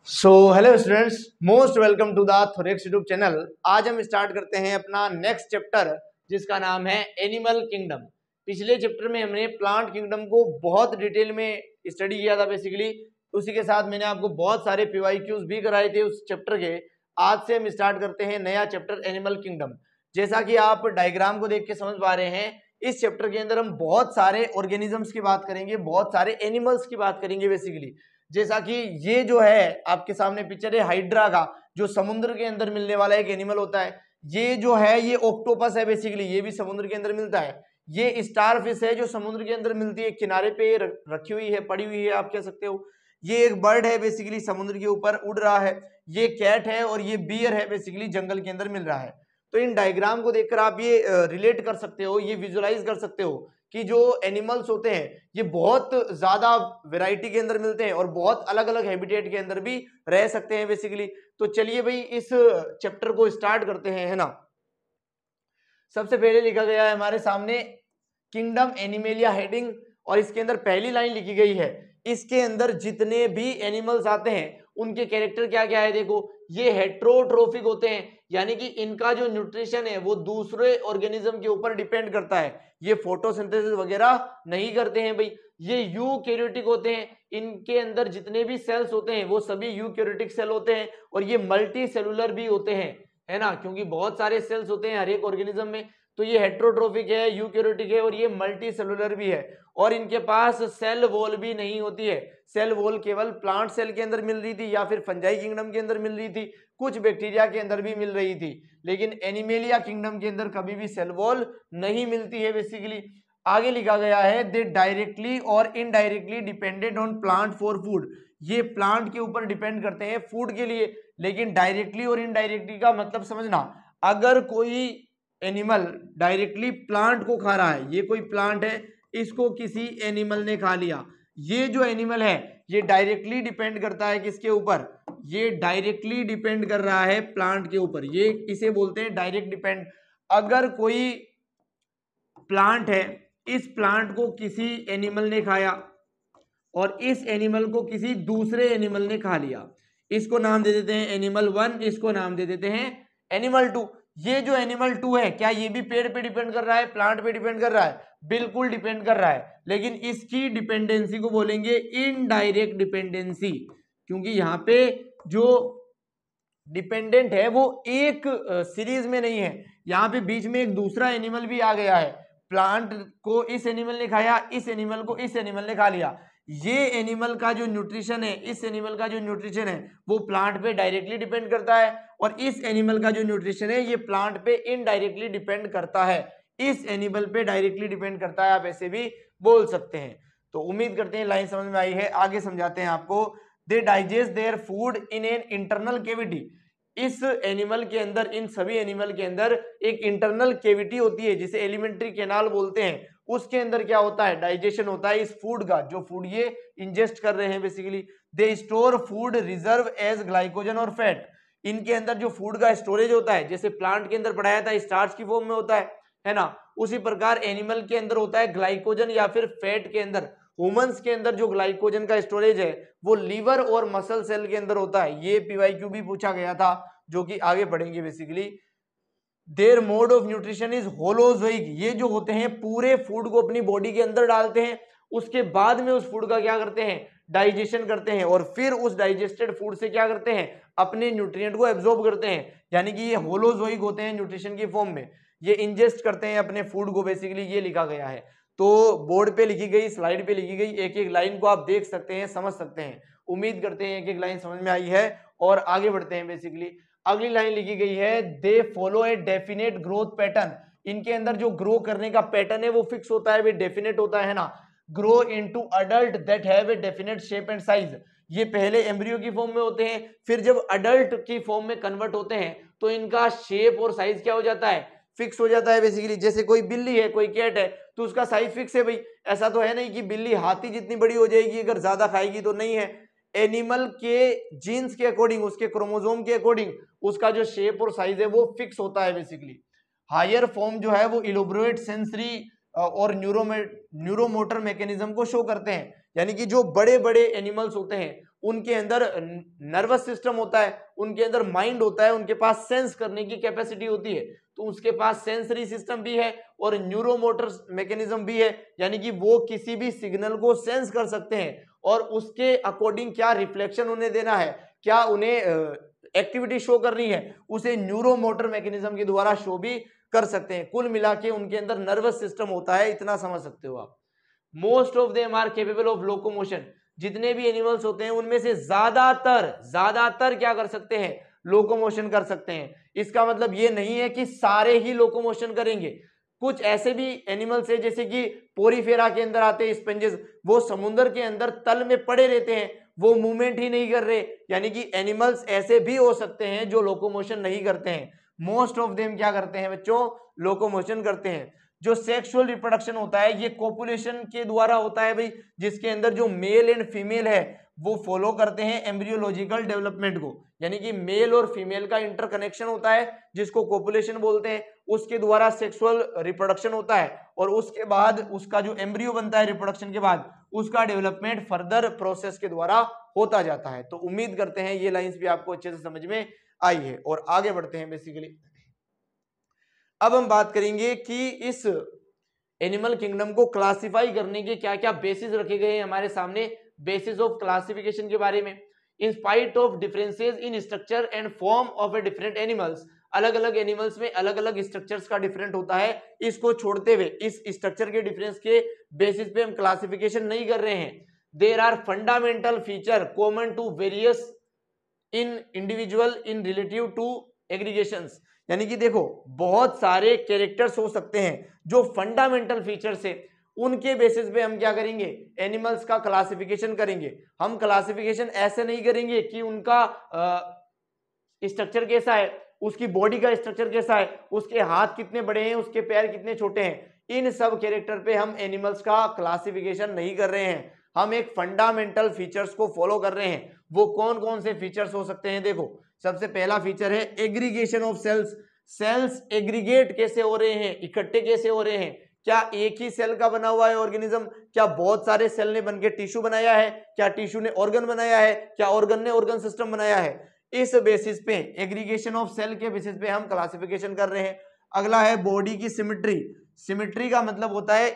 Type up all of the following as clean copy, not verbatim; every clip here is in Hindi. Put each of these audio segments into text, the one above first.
So hello students, most welcome to the Thorax YouTube channel. आज हम स्टार्ट करते हैं अपना नेक्स्ट चैप्टर जिसका नाम है एनिमल किंगडम। पिछले चैप्टर में हमने प्लांट किंगडम को बहुत डिटेल में स्टडी किया था बेसिकली। उसी के साथ मैंने आपको बहुत सारे पीवाईक्यूज भी कराए थे उस चैप्टर के। आज से हम स्टार्ट करते हैं नया चैप्टर एनिमल किंगडम। जैसा कि आप डायग्राम को देख के समझ पा रहे हैं, इस चैप्टर के अंदर हम बहुत सारे ऑर्गेनिजम्स की बात करेंगे, बहुत सारे एनिमल्स की बात करेंगे बेसिकली। जैसा कि ये जो है आपके सामने पिक्चर है हाइड्रा का, जो समुद्र के अंदर मिलने वाला एक एनिमल होता है। ये जो है ये ऑक्टोपस है बेसिकली, ये भी समुद्र के अंदर मिलता है। ये स्टार फिश है जो समुद्र के अंदर मिलती है, किनारे पे रखी हुई है, पड़ी हुई है, आप कह सकते हो। ये एक बर्ड है बेसिकली, समुद्र के ऊपर उड़ रहा है। ये कैट है और ये बियर है बेसिकली, जंगल के अंदर मिल रहा है। तो इन डायग्राम को देखकर आप ये रिलेट कर सकते हो, ये विजुअलाइज कर सकते हो कि जो एनिमल्स होते हैं ये बहुत ज्यादा वैरायटी के अंदर मिलते हैं और बहुत अलग अलग हैबिटेट के अंदर भी रह सकते हैं बेसिकली। तो चलिए भाई इस चैप्टर को स्टार्ट करते हैं, है ना। सबसे पहले लिखा गया है हमारे सामने किंगडम एनिमेलिया हेडिंग, और इसके अंदर पहली लाइन लिखी गई है इसके अंदर जितने भी एनिमल्स आते हैं उनके कैरेक्टर क्या क्या है। देखो, ये हेट्रोट्रोफिक होते हैं, यानी कि इनका जो न्यूट्रिशन है वो दूसरे ऑर्गेनिज्म के ऊपर डिपेंड करता है। ये फोटोसिंथेसिस वगैरह नहीं करते हैं भाई। ये यूकैरियोटिक होते हैं, इनके अंदर जितने भी सेल्स होते हैं वो सभी यूकैरियोटिक सेल होते हैं। और ये मल्टी सेलुलर भी होते हैं, है ना, क्योंकि बहुत सारे सेल्स होते हैं हर एक ऑर्गेनिज्म में। तो ये हेट्रोट्रोफिक है, यूकैरियोटिक है और ये मल्टी सेलुलर भी है। और इनके पास सेल वॉल भी नहीं होती है। सेल वॉल केवल प्लांट सेल के अंदर मिल रही थी या फिर फंजाई किंगडम के अंदर मिल रही थी, कुछ बैक्टीरिया के अंदर भी मिल रही थी, लेकिन एनिमेलिया किंगडम के अंदर कभी भी सेल वॉल नहीं मिलती है बेसिकली। आगे लिखा गया है दे डायरेक्टली और indirectly depended on plant for food. ये प्लांट के ऊपर डिपेंड करते हैं फूड के लिए, लेकिन डायरेक्टली और इनडायरेक्टली का मतलब समझना। अगर कोई एनिमल डायरेक्टली प्लांट को खा रहा है, ये कोई प्लांट है, इसको किसी एनिमल ने खा लिया, ये जो एनिमल है ये डायरेक्टली डिपेंड करता है किसके ऊपर, ये डायरेक्टली डिपेंड कर रहा है प्लांट के ऊपर, ये इसे बोलते हैं डायरेक्ट डिपेंड। अगर कोई प्लांट है, इस प्लांट को किसी एनिमल ने खाया और इस एनिमल को किसी दूसरे एनिमल ने खा लिया, इसको नाम दे देते हैं एनिमल 1, इसको नाम दे देते हैं एनिमल 2। ये जो एनिमल 2 है, क्या ये भी पेड़ पे डिपेंड कर रहा है, प्लांट पे डिपेंड कर रहा है? बिल्कुल डिपेंड कर रहा है, लेकिन इसकी डिपेंडेंसी को बोलेंगे इनडायरेक्ट डिपेंडेंसी, क्योंकि यहाँ पे जो डिपेंडेंट है वो एक सीरीज में नहीं है, यहाँ पे बीच में एक दूसरा एनिमल भी आ गया है। प्लांट को इस एनिमल ने खाया, इस एनिमल को इस एनिमल ने खा लिया। ये एनिमल का जो न्यूट्रिशन है, इस एनिमल का जो न्यूट्रिशन है वो प्लांट पे डायरेक्टली डिपेंड करता है, और इस एनिमल का जो न्यूट्रिशन है ये प्लांट पे इनडायरेक्टली डिपेंड करता है। इस एनिमल पे डायरेक्टली डिपेंड करता है, आप ऐसे भी बोल सकते हैं। तो उम्मीद करते हैं लाइन समझ में आई है। आगे समझाते हैं आपको। They digest their food in an internal cavity. इस एनिमल के अंदर, इन सभी एनिमल के अंदर एक इंटरनल केविटी होती है जिसे एलिमेंट्री कैनाल बोलते हैं। उसके अंदर क्या होता है, डाइजेशन होता है इस फूड का, जो फूड ये इंजेस्ट कर रहे हैं basically. They store food reserve as glycogen और फैट। इनके अंदर जो फूड का स्टोरेज होता है, जैसे प्लांट के अंदर पढ़ाया था स्टार्च की फॉर्म में होता है ना, उसी प्रकार एनिमल के अंदर होता है ग्लाइकोजन या फिर फैट के अंदर। ह्यूमंस के अंदर जो ग्लाइकोजन का स्टोरेज है वो लीवर और मसल सेल के अंदर होता है। ये पीवाईक्यू भी पूछा गया था, जो कि आगे पढ़ेंगे basically. Their mode of nutrition is holozoic. ये जो होते हैं पूरे फूड को अपनी बॉडी के अंदर डालते हैं, उसके बाद में उस फूड का क्या करते हैं, डाइजेशन करते हैं, और फिर उस डाइजेस्टेड फूड से क्या करते हैं, अपने न्यूट्रिएंट को एब्जॉर्ब करते हैं। यानी कि ये होलोजोइक होते हैं न्यूट्रिशन की फॉर्म में, ये इंजेस्ट करते हैं अपने फूड को बेसिकली, ये लिखा गया है। तो बोर्ड पे लिखी गई, स्लाइड पे लिखी गई एक एक लाइन को आप देख सकते हैं, समझ सकते हैं। उम्मीद करते हैं एक एक लाइन समझ में आई है, और आगे बढ़ते हैं बेसिकली। अगली लाइन लिखी गई है they follow a definite growth pattern. इनके अंदर जो ग्रो करने का पैटर्न है वो फिक्स होता है, वे डेफिनेट होता है ना। Grow into adult that have a definite shape and size. ये पहले एम्ब्रियो की फॉर्म में होते हैं, फिर जब अडल्ट की फॉर्म में कन्वर्ट होते हैं तो इनका शेप और साइज क्या हो जाता है, फिक्स हो जाता है बेसिकली। जैसे कोई बिल्ली है, कोई कैट है, तो उसका साइज फिक्स है भाई। ऐसा तो है नहीं कि बिल्ली हाथी जितनी बड़ी हो जाएगी अगर ज्यादा खाएगी, तो नहीं है। एनिमल के जीन्स के अकॉर्डिंग, उसके क्रोमोसोम के अकॉर्डिंग उसका जो शेप और साइज है वो फिक्स होता है बेसिकली। हायर फॉर्म जो है वो इलोबरेट सेंसरी और न्यूरोमोटर मैकेनिज्म को शो करते हैं। यानी कि जो बड़े बड़े एनिमल्स होते हैं उनके अंदर नर्वस सिस्टम होता है, उनके अंदर माइंड होता है, उनके पास सेंस करने की कैपेसिटी होती है, तो उसके पास सेंसरी सिस्टम भी है और न्यूरोमोटर मैकेनिज्म भी है, यानी कि वो किसी भी सिग्नल को सेंस कर सकते हैं और उसके अकॉर्डिंग क्या रिफ्लेक्शन उन्हें देना है, क्या उन्हें एक्टिविटी शो करनी है, उसे न्यूरोमोटर मैकेनिज्म के द्वारा शो भी कर सकते हैं। कुल मिला के उनके अंदर नर्वस सिस्टम होता है, इतना समझ सकते हो आप। Most of them are capable of locomotion, जितने भी एनिमल्स होते हैं उनमें से ज्यादातर क्या कर सकते हैं, लोकोमोशन कर सकते हैं। इसका मतलब ये नहीं है कि सारे ही लोकोमोशन करेंगे, कुछ ऐसे भी एनिमल्स है जैसे कि पोरीफेरा के अंदर आते हैं स्पंजेस, वो समुद्र के अंदर तल में पड़े रहते हैं, वो मूवमेंट ही नहीं कर रहे, यानी कि एनिमल्स ऐसे भी हो सकते हैं जो लोकोमोशन नहीं करते हैं। मोस्ट ऑफ देम क्या करते हैं बच्चों, लोकोमोशन करते हैं। जो सेक्सुअल रिप्रोडक्शन होता है ये कोपुलेशन के द्वारा होता है भाई, जिसके अंदर जो मेल एंड फीमेल है वो फॉलो करते हैं एम्ब्रियोलॉजिकल डेवलपमेंट को, यानी कि मेल और फीमेल का इंटरकनेक्शन होता है जिसको कोपुलेशन बोलते हैं, उसके द्वारा सेक्सुअल रिप्रोडक्शन होता है और उसके बाद उसका जो एम्ब्रियो बनता है रिप्रोडक्शन के बाद उसका डेवलपमेंट फर्दर प्रोसेस के द्वारा होता जाता है। तो उम्मीद करते हैं ये लाइंस भी आपको अच्छे से समझ में आई है और आगे बढ़ते हैं। बेसिकली अब हम बात करेंगे कि इस एनिमल किंगडम को क्लासिफाई करने के क्या क्या बेसिस रखे गए हैं हमारे सामने, बेसिस ऑफ क्लासिफिकेशन के बारे में। In spite of differences in structure and form of a different animals, अलग अलग एनिमल्स में अलग अलग स्ट्रक्चर्स का डिफरेंट होता है, इसको छोड़ते हुए इस स्ट्रक्चर के डिफरेंस के बेसिस पे हम क्लासिफिकेशन नहीं कर रहे हैं। There are fundamental feature common to various in individual in relative to aggregations, यानी कि देखो बहुत सारे कैरेक्टर्स हो सकते हैं जो फंडामेंटल फीचर्स है, उनके बेसिस पे हम क्या करेंगे, एनिमल्स का क्लासिफिकेशन करेंगे। हम क्लासिफिकेशन ऐसे नहीं करेंगे कि उनका स्ट्रक्चर कैसा है, उसकी बॉडी का स्ट्रक्चर कैसा है, उसके हाथ कितने बड़े हैं, उसके पैर कितने छोटे हैं, इन सब कैरेक्टर पे हम एनिमल्स का क्लासिफिकेशन नहीं कर रहे हैं। हम एक फंडामेंटल फीचर्स को फॉलो कर रहे हैं। वो कौन कौन से फीचर्स हो सकते हैं, देखो सबसे पहला फीचर है aggregation of cells. Cells aggregate कैसे हो रहे हैं, इकट्ठे कैसे हो रहे हैं, क्या एक ही सेल का बना हुआ है ऑर्गेनिज्म, क्या बहुत सारे सेल ने बनके टिश्यू बनाया है, क्या टिश्यू ने ऑर्गन बनाया है, क्या ऑर्गन ने ऑर्गन सिस्टम बनाया है, इस बेसिस पे एग्रीगेशन ऑफ सेल के बेसिस पे हम क्लासिफिकेशन कर रहे हैं। अगला है बॉडी की सिमेट्री। सिमेट्री का मतलब होता है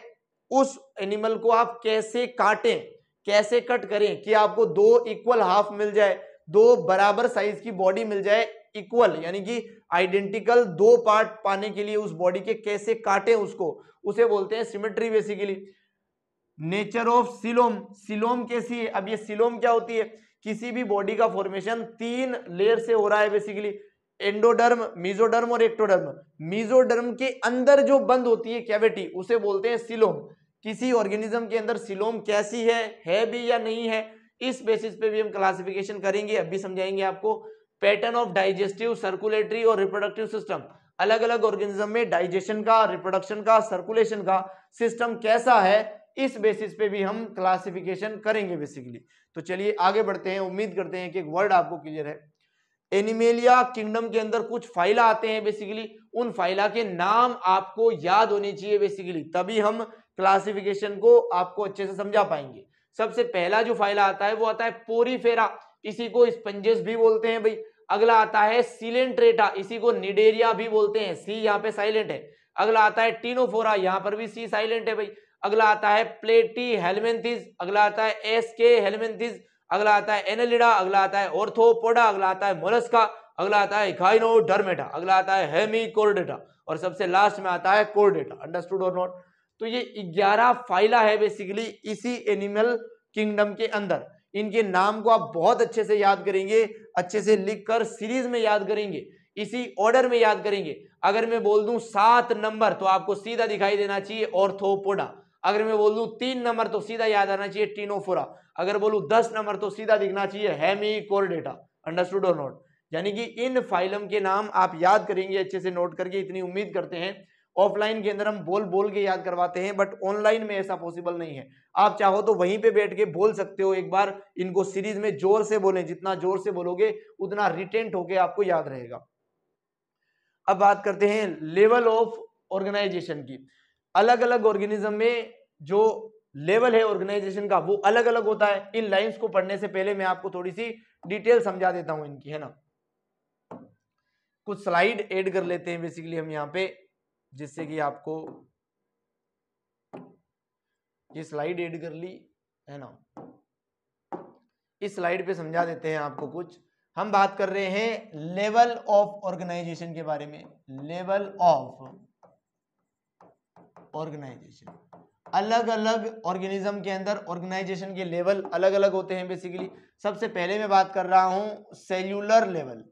उस एनिमल को आप कैसे काटें, कैसे कट करें कि आपको दो इक्वल हाफ मिल जाए, दो बराबर साइज की बॉडी मिल जाए, इक्वल यानी कि आइडेंटिकल दो पार्ट पाने के लिए उस बॉडी के कैसे काटें उसको, उसे बोलते हैं symmetry basically. Nature of coelom, coelom कैसी है, अब ये सिलोम क्या होती है, किसी भी बॉडी का फॉर्मेशन 3 लेयर से हो रहा है बेसिकली, एंडोडर्म, मेसोडर्म और एक्टोडर्म। मेसोडर्म के अंदर जो बंद होती है कैविटी उसे बोलते हैं सिलोम। किसी ऑर्गेनिज्म के अंदर सिलोम कैसी है भी या नहीं है, इस बेसिस पे भी हम क्लासिफिकेशन करेंगे, अभी समझाएंगे आपको। पैटर्न ऑफ डाइजेस्टिव, सर्कुलेटरी और रिप्रोडक्टिव सिस्टम, अलग अलग ऑर्गेनिज्म में डाइजेशन का, रिप्रोडक्शन का, सर्कुलेशन का सिस्टम कैसा है, इस बेसिस पे भी हम क्लासिफिकेशन करेंगे बेसिकली। तो चलिए आगे बढ़ते हैं, उम्मीद करते हैं कि एक वर्ड आपको क्लियर है। एनिमेलिया किंगडम के अंदर कुछ फाइला आते हैं बेसिकली, उन फाइला के नाम आपको याद होने चाहिए बेसिकली, तभी हम क्लासिफिकेशन को आपको अच्छे से समझा पाएंगे। सबसे पहला जो फाइला आता है वो आता है पोरीफेरा, इसी को स्पंजेस भी बोलते हैं भाई। अगला आता है सिलेंट्रेटा, इसी को निडेरिया भी बोलते हैं, सी यहाँ पे साइलेंट है। अगला आता है टीनोफोरा, यहाँ पर भी सी साइलेंट है भाई। अगला आता है प्लेटी हेलमेंथिस, अगला आता है एसके हेलमेंथिस, अगला आता है एनेलिडा, अगला आता है ऑर्थोपोडा, अगला आता है मोलस्का, अगला आता है गाइनोडर्मेटा, अगला आता है हेमिकोर्डेटा और सबसे लास्ट में आता है कोर्डेटा। अंडरस्टूड और नॉट? तो ये 11 फाइला है बेसिकली इसी एनिमल किंगडम के अंदर। इनके नाम को आप बहुत अच्छे से याद करेंगे, अच्छे से लिखकर सीरीज में याद करेंगे, इसी ऑर्डर में याद करेंगे। अगर मैं बोल दूं 7 नंबर तो आपको सीधा दिखाई देना चाहिए ऑर्थोपोडा, अगर मैं बोल दूं 3 नंबर तो सीधा याद आना चाहिए टीनोफोरा, अगर बोलूं 10 नंबर तो सीधा दिखना चाहिए हेमिकोर्डेटा। अंडरस्टूड और नॉट? यानी कि इन फाइलम के नाम आप याद करेंगे अच्छे से नोट करके, इतनी उम्मीद करते हैं। ऑफलाइन के अंदर हम बोल बोल के याद करवाते हैं, बट ऑनलाइन में ऐसा पॉसिबल नहीं है। आप चाहो तो वहीं पे बैठ के बोल सकते हो, एक बार इनको सीरीज में जोर से बोलें, जितना जोर से बोलोगे उतना रिटेंट होके आपको याद रहेगा। अब बात करते हैं लेवल ऑफ ऑर्गेनाइजेशन की। अलग अलग ऑर्गेनिज्म में जो लेवल है ऑर्गेनाइजेशन का वो अलग अलग होता है। इन लाइंस को पढ़ने से पहले मैं आपको थोड़ी सी डिटेल समझा देता हूं इनकी, है ना। कुछ स्लाइड ऐड कर लेते हैं बेसिकली हम यहाँ पे, जिससे कि आपको ये स्लाइड ऐड कर ली, है ना। इस स्लाइड पे समझा देते हैं आपको कुछ। हम बात कर रहे हैं लेवल ऑफ ऑर्गेनाइजेशन के बारे में। लेवल ऑफ ऑर्गेनाइजेशन, अलग अलग ऑर्गेनिज्म के अंदर ऑर्गेनाइजेशन के लेवल अलग अलग होते हैं बेसिकली। सबसे पहले मैं बात कर रहा हूं सेल्यूलर लेवल।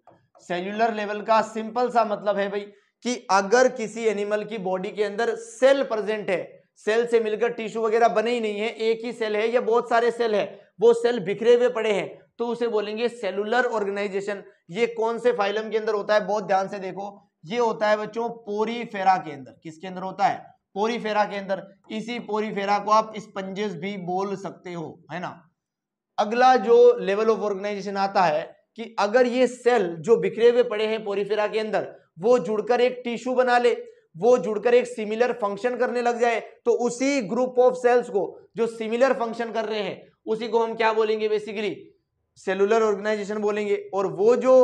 सेल्यूलर लेवल का सिंपल सा मतलब है भाई कि अगर किसी एनिमल की बॉडी के अंदर सेल प्रेजेंट है, सेल से मिलकर टिश्यू वगैरह बने ही नहीं है, एक ही सेल है या बहुत सारे सेल है, वो सेल बिखरे हुए पड़े हैं, तो उसे बोलेंगे सेलुलर ऑर्गेनाइजेशन। ये कौन से फाइलम के अंदर होता है, बहुत ध्यान से देखो, ये होता है बच्चों पोरीफेरा के अंदर। किसके अंदर होता है, पोरीफेरा के अंदर। इसी पोरीफेरा को आप स्पंजेस भी बोल सकते हो, है ना। अगला जो लेवल ऑफ ऑर्गेनाइजेशन आता है कि अगर ये सेल जो बिखरे हुए पड़े हैं पोरीफेरा के अंदर, वो जुड़कर एक टिश्यू बना ले, वो जुड़कर एक सिमिलर फंक्शन करने लग जाए, तो उसी ग्रुप ऑफ सेल्स को जो सिमिलर फंक्शन कर रहे हैं उसी को हम क्या बोलेंगे, बेसिकली सेलुलर ऑर्गेनाइजेशन बोलेंगे। और वो जो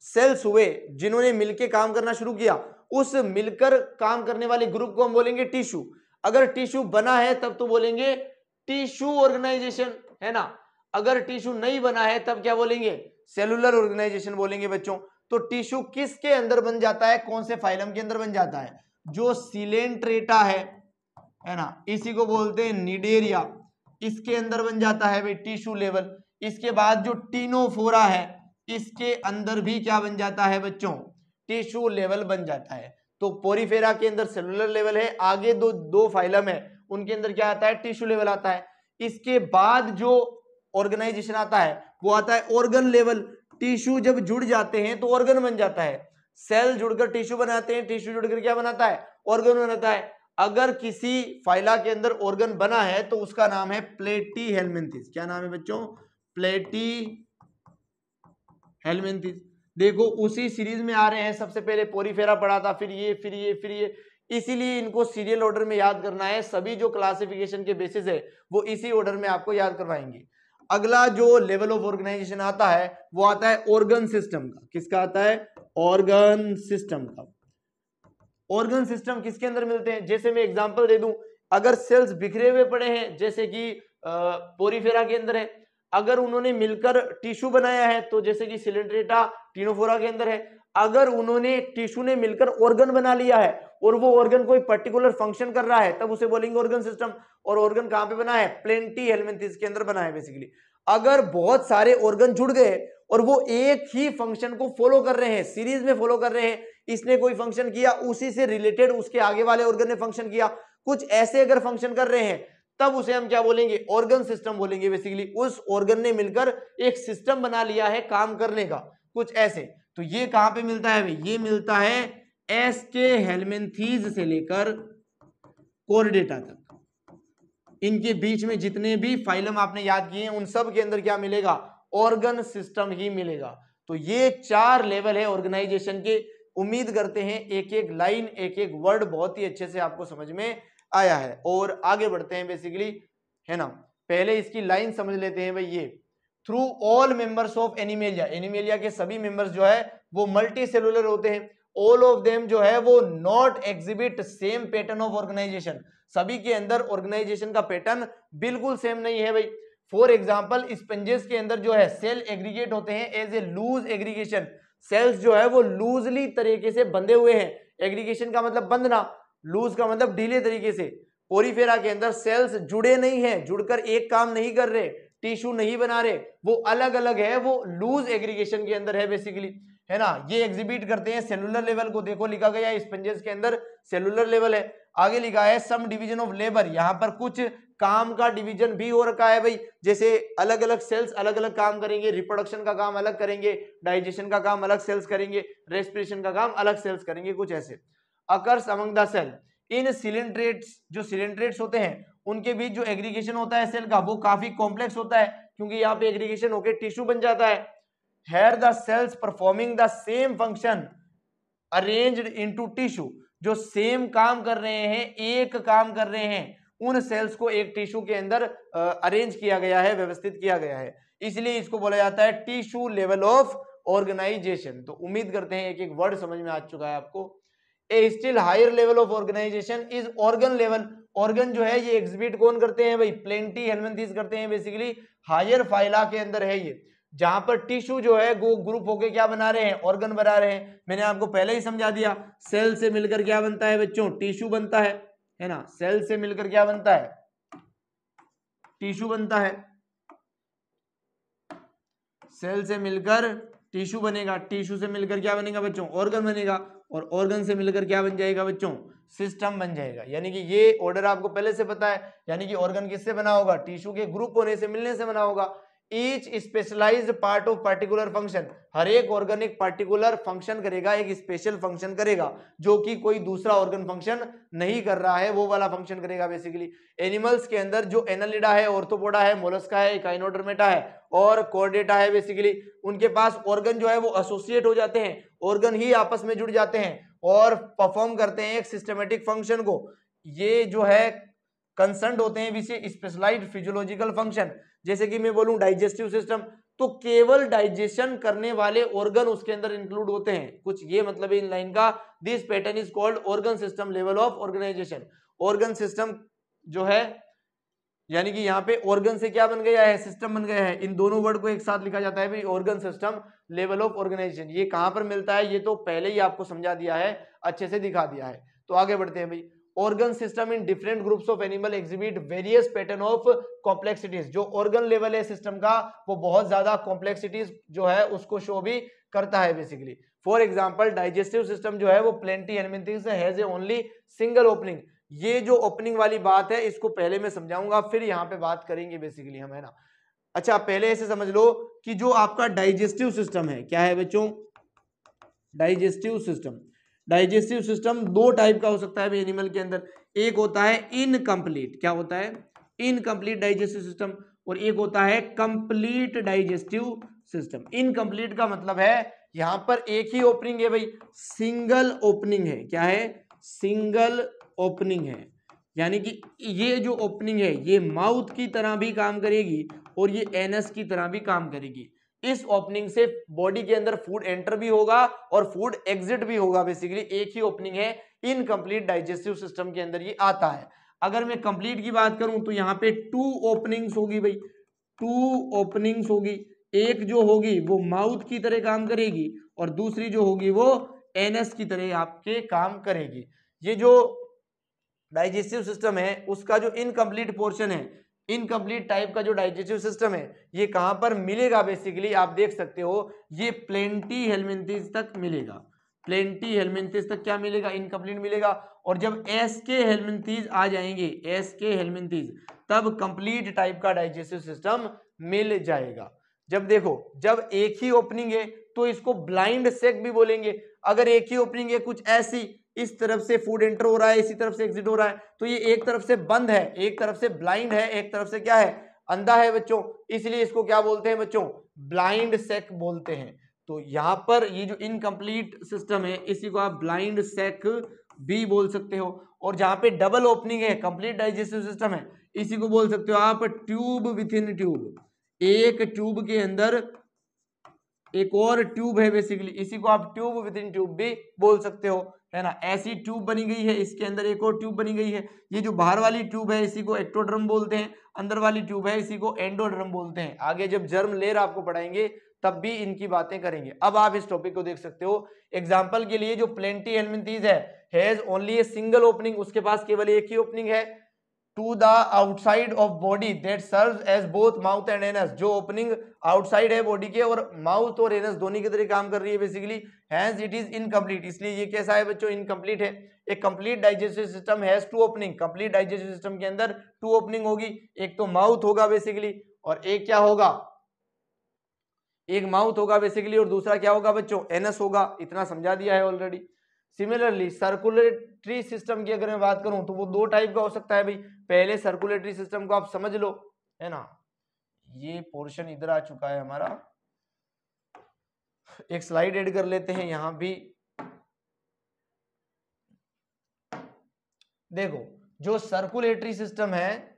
सेल्स हुए जिन्होंने मिलकर काम करना शुरू किया, उस मिलकर काम करने वाले ग्रुप को हम बोलेंगे टिश्यू। अगर टिश्यू बना है तब तो बोलेंगे टिश्यू ऑर्गेनाइजेशन, है ना। अगर टिश्यू नहीं बना है तब क्या बोलेंगे, सेलुलर ऑर्गेनाइजेशन बोलेंगे बच्चों। तो टिश्यू किसके अंदर बन जाता है, कौन से फाइलम के अंदर बन जाता है, जो सिलेंट्रेटा है ना, इसी को बोलते हैं निडेरिया, इसके अंदर बन जाता है भाई टिश्यू लेवल। इसके बाद जो टीनोफोरा है, इसके अंदर भी क्या बन जाता है बच्चों, टिश्यू लेवल बन जाता है। तो पोरीफेरा के अंदर सेलुलर लेवल है, आगे दो फाइलम है उनके अंदर क्या आता है, टिश्यू लेवल आता है। इसके बाद जो ऑर्गेनाइजेशन आता है वो आता है ऑर्गन लेवल। टिश्यू जब जुड़ जाते हैं तो ऑर्गन बन जाता है। सेल जुड़कर टिश्यू बनाते हैं, टिश्यू जुड़कर क्या बनाता है, ऑर्गन बनाता है। अगर किसी फाइला के अंदर ऑर्गन बना है तो उसका नाम है प्लेटीहेल्मिन्थिस। क्या नाम है बच्चों, प्लेटीहेल्मिन्थिस। देखो उसी सीरीज में आ रहे हैं, सबसे पहले पोरीफेरा पढ़ा था, फिर ये फिर ये फिर ये, इसीलिए इनको सीरियल ऑर्डर में याद करना है। सभी जो क्लासिफिकेशन के बेसिस है वो इसी ऑर्डर में आपको याद करवाएंगे। अगला जो लेवल ऑफ ऑर्गेनाइजेशन आता है वो आता है ऑर्गन सिस्टम का। किसका आता है, ऑर्गन सिस्टम का। ऑर्गन सिस्टम किसके अंदर मिलते हैं, जैसे मैं एग्जांपल दे दूं, अगर सेल्स बिखरे हुए पड़े हैं जैसे कि पोरीफेरा के अंदर है, अगर उन्होंने मिलकर टिश्यू बनाया है तो जैसे कि सिलेंट्रेटा टीनोफोरा के अंदर है, अगर उन्होंने टिश्यू ने मिलकर ऑर्गन बना लिया है और वो ऑर्गन कोई पर्टिकुलर फंक्शन कर रहा है तब उसे बोलेंगे ऑर्गन सिस्टम। और ऑर्गन कहां पे बना है, प्लेटीहेल्मिन्थिस के अंदर बना है बेसिकली। अगर बहुत सारे ऑर्गन जुड़ गए और वो एक ही फंक्शन को फॉलो कर रहे हैं, सीरीज में फॉलो कर रहे हैं, इसने कोई फंक्शन किया, उसी से रिलेटेड उसके आगे वाले ऑर्गन ने फंक्शन किया, कुछ ऐसे अगर फंक्शन कर रहे हैं तब उसे हम क्या बोलेंगे, ऑर्गन सिस्टम बोलेंगे बेसिकली। उस ऑर्गन ने मिलकर एक सिस्टम बना लिया है काम करने का, कुछ ऐसे। तो ये कहां पे मिलता है भाई, ये मिलता है एसके हेल्मिन्थीज से लेकर कोर्डेटा तक। इनके बीच में जितने भी फाइलम आपने याद किए हैं उन सब के अंदर क्या मिलेगा, ऑर्गन सिस्टम ही मिलेगा। तो ये 4 लेवल है ऑर्गेनाइजेशन के। उम्मीद करते हैं एक एक लाइन एक एक वर्ड बहुत ही अच्छे से आपको समझ में आया है। और आगे बढ़ते हैं बेसिकली, है ना। पहले इसकी लाइन समझ लेते हैं भाई। ये through all members of animalia, animalia के सभी मेंबर्स जो है वो मल्टी सेलुलर होते हैं। ऑल ऑफ देम जो है वो not exhibit same pattern of organisation, सभी के अंदर ऑर्गेनाइजेशन का पैटर्न बिल्कुल सेम नहीं है भाई। फॉर एग्जांपल स्पंजेस के अंदर जो है सेल एग्रीगेट होते हैं as a loose aggregation, cells जो है वो लूजली तरीके से बंधे हुए हैं। एग्रीगेशन का मतलब बंधना, लूज का मतलब ढीले तरीके से। पोरीफेरा के अंदर सेल्स जुड़े नहीं है, जुड़कर एक काम नहीं कर रहे, टिश्यू नहीं बना रहे, वो अलग अलग है, वो लूज एग्रीगेशन के अंदर है बेसिकली, है ना। ये एग्जिबिट करते हैं सेलुलर लेवल को। देखो लिखा गया है स्पंजेस के अंदर सेलुलर लेवल है, आगे लिखा है सम डिवीजन ऑफ लेबर, यहां पर कुछ काम का डिवीजन भी हो रखा है भाई। जैसे अलग अलग सेल्स अलग अलग काम करेंगे, रिप्रोडक्शन का काम अलग करेंगे, डाइजेशन का काम अलग सेल्स करेंगे, रेस्पिरेशन का काम अलग सेल्स करेंगे, कुछ ऐसे। Occurs among the cell, in coelenterates, जो सिलेंट्रेट्स होते हैं उनके बीच जो एग्रीगेशन होता है सेल का वो काफी कॉम्प्लेक्स होता है, क्योंकि यहाँ पे एग्रीगेशन होकर टिश्यू बन जाता है। Here the cells performing the same function arranged into tissue, जो सेम काम कर रहे हैं, एक काम कर रहे हैं, उन सेल्स को एक टिश्यू के अंदर अरेंज किया गया है, व्यवस्थित किया गया है, इसलिए इसको बोला जाता है टिश्यू लेवल ऑफ ऑर्गेनाइजेशन। तो उम्मीद करते हैं एक एक वर्ड समझ में आ चुका है आपको। A still higher level of organisation is organ level. Organ जो है ये एग्जिबिट कौन करते हैं भाई, प्लेंटी हेलमिंथीज करते हैं बेसिकली, हायर फाइला के अंदर है ये, जहां पर टिश्यू जो है वो ग्रुप होके क्या बना रहे हैं, ऑर्गन बना रहे हैं। मैंने आपको पहले ही समझा दिया, सेल से मिलकर क्या बनता है बच्चों, टिश्यू बनता है ना, सेल से मिलकर क्या बनता है, टिश्यू बनता है, सेल से मिलकर टिश्यू बनेगा, टिश्यू से मिलकर क्या बनेगा बच्चों, ऑर्गन बनेगा, और ऑर्गन से मिलकर क्या बन जाएगा बच्चों, सिस्टम बन जाएगा। यानी कि ये ऑर्डर आपको पहले से पता है, यानी कि ऑर्गन किससे बना होगा, टिश्यू के ग्रुप होने से, मिलने से बना होगा। Each specialised part of particular function, हर एक ऑर्गन एक पर्टिकुलर फंक्शन करेगा, एक स्पेशल फंक्शन करेगा, जो कि कोई दूसरा ऑर्गन फंक्शन नहीं कर रहा है, वो वाला फंक्शन करेगा बेसिकली। एनिमल्स के अंदर जो एनालिडा है, ऑर्थोपोडा है, मोलस्का है, इकाइनोडर्मेटा है और कॉर्डेटा है बेसिकली, उनके पास ऑर्गन जो है वो एसोसिएट हो जाते हैं, ऑर्गन ही आपस में जुड़ जाते हैं और परफॉर्म करते हैं एक सिस्टमेटिक फंक्शन को। ये जो है कंसर्न होते हैं विषय स्पेशलाइज्ड फिजियोलॉजिकल फंक्शन। जैसे कि मैं बोलूं डाइजेस्टिव सिस्टम, तो केवल डाइजेशन करने वाले ऑर्गन उसके अंदर इंक्लूड होते हैं, कुछ ये मतलब है इन लाइन का। This pattern is called organ system level of organisation. Organ system जो है, यानी कि यहाँ पे ऑर्गन से क्या बन गया है, सिस्टम बन गया है, इन दोनों वर्ड को एक साथ लिखा जाता है भाई, organ system level of organisation. ये कहां पर मिलता है, ये तो पहले ही आपको समझा दिया है, अच्छे से दिखा दिया है। तो आगे बढ़ते हैं भाई। Organ system in different groups of animal exhibit various pattern of complexities. जो ऑर्गन लेवल है सिस्टम का, वो बहुत ज्यादा कॉम्प्लेक्सिटीज जो है उसको शो भी करता है basically. For example digestive system जो है वो platyhelminthes has a only single opening. ये जो ओपनिंग वाली बात है इसको पहले मैं समझाऊंगा, फिर यहाँ पे बात करेंगे बेसिकली हम, है ना। अच्छा, पहले ऐसे समझ लो कि जो आपका डाइजेस्टिव सिस्टम है, क्या है बच्चों, डाइजेस्टिव सिस्टम। डाइजेस्टिव सिस्टम दो टाइप का हो सकता है एनिमल के अंदर। एक होता है इनकम्प्लीट, क्या होता है, इनकम्प्लीट डाइजेस्टिव सिस्टम, और एक होता है कंप्लीट डाइजेस्टिव सिस्टम। इनकम्प्लीट का मतलब है यहां पर एक ही ओपनिंग है भाई, सिंगल ओपनिंग है, क्या है, सिंगल ओपनिंग है। यानी कि ये जो ओपनिंग है ये माउथ की तरह भी काम करेगी और ये एनस की तरह भी काम करेगी। इस ओपनिंग से बॉडी के अंदर फूड एंटर भी होगा और फूड एग्जिट भी होगा बेसिकली, एक ही ओपनिंग है। इनकम्प्लीट डाइजेस्टिव सिस्टम के अंदर ये आता है। अगर मैं कंप्लीट की बात करूं तो यहाँ पे 2 ओपनिंग्स होगी भाई, 2 ओपनिंग्स होगी। एक जो होगी वो माउथ की तरह काम करेगी और दूसरी जो होगी वो एनस की तरह आपके काम करेगी। ये जो डाइजेस्टिव सिस्टम है उसका जो इनकम्प्लीट पोर्शन है, इनकम्प्लीट टाइप का जो डाइजेस्टिव सिस्टम है, ये कहां पर मिलेगा बेसिकली, आप देख सकते हो ये प्लेंटी हेलमिंथेस तक मिलेगा। प्लेंटी हेलमिंथेस तक क्या मिलेगा, इनकम्प्लीट मिलेगा। और जब एस के हेलमिंथेस आ जाएंगे, एस के हेलमिंथेस, तब कंप्लीट टाइप का डाइजेस्टिव सिस्टम मिल जाएगा। जब देखो, जब एक ही ओपनिंग है तो इसको ब्लाइंड सेक भी बोलेंगे। अगर एक ही ओपनिंग है कुछ ऐसी, इस तरफ से फूड एंटर हो रहा है, इसी तरफ से एग्जिट हो रहा है, तो ये एक तरफ से बंद है, एक तरफ से ब्लाइंड है, एक तरफ से क्या है, अंधा है बच्चों, इसलिए इसको क्या बोलते हैं बच्चों, ब्लाइंड सेक बोलते हैं। तो यहां पर ये जो इनकम्प्लीट सिस्टम है इसी को आप ब्लाइंड सेक भी बोल सकते हो। और जहां पे डबल ओपनिंग है, कंप्लीट डाइजेस्टिव सिस्टम है, इसी को बोल सकते हो आप ट्यूब विथ इन ट्यूब। एक ट्यूब के अंदर एक और ट्यूब है बेसिकली, इसी को आप ट्यूब विद इन ट्यूब भी बोल सकते हो, है ना। ऐसी ट्यूब बनी गई है, इसके अंदर एक और ट्यूब बनी गई है। ये जो बाहर वाली ट्यूब है इसी को एक्टोड्रम बोलते हैं, अंदर वाली ट्यूब है इसी को एंडोड्रम बोलते हैं। आगे जब जर्म लेयर आपको पढ़ाएंगे तब भी इनकी बातें करेंगे। अब आप इस टॉपिक को देख सकते हो। एग्जाम्पल के लिए जो प्लेंटी हेलमिंथेस है, has only a single opening, उसके पास केवल एक ही ओपनिंग है। To the outside of body that serves as both mouth and anus, जो ओपनिंग आउटसाइड है बॉडी के और माउथ और एनस दोनों की तरह काम कर रही है basically, hence it is incomplete, इसलिए ये कैसा है बच्चों, इनकम्प्लीट है। एक complete digestive system has 2 opening, complete digestive system के अंदर 2 ओपनिंग होगी, एक तो माउथ होगा बेसिकली और एक क्या होगा, एक माउथ होगा बेसिकली और दूसरा क्या होगा बच्चों, एनस होगा। इतना समझा दिया है ऑलरेडी। सिमिलरली सर्कुलेटरी सिस्टम की अगर मैं बात करूं तो वो 2 टाइप का हो सकता है भाई। पहले सर्कुलेटरी सिस्टम को आप समझ लो, है ना। ये पोर्शन इधर आ चुका है हमारा, एक स्लाइड ऐड कर लेते हैं यहां भी। देखो जो सर्कुलेटरी सिस्टम है,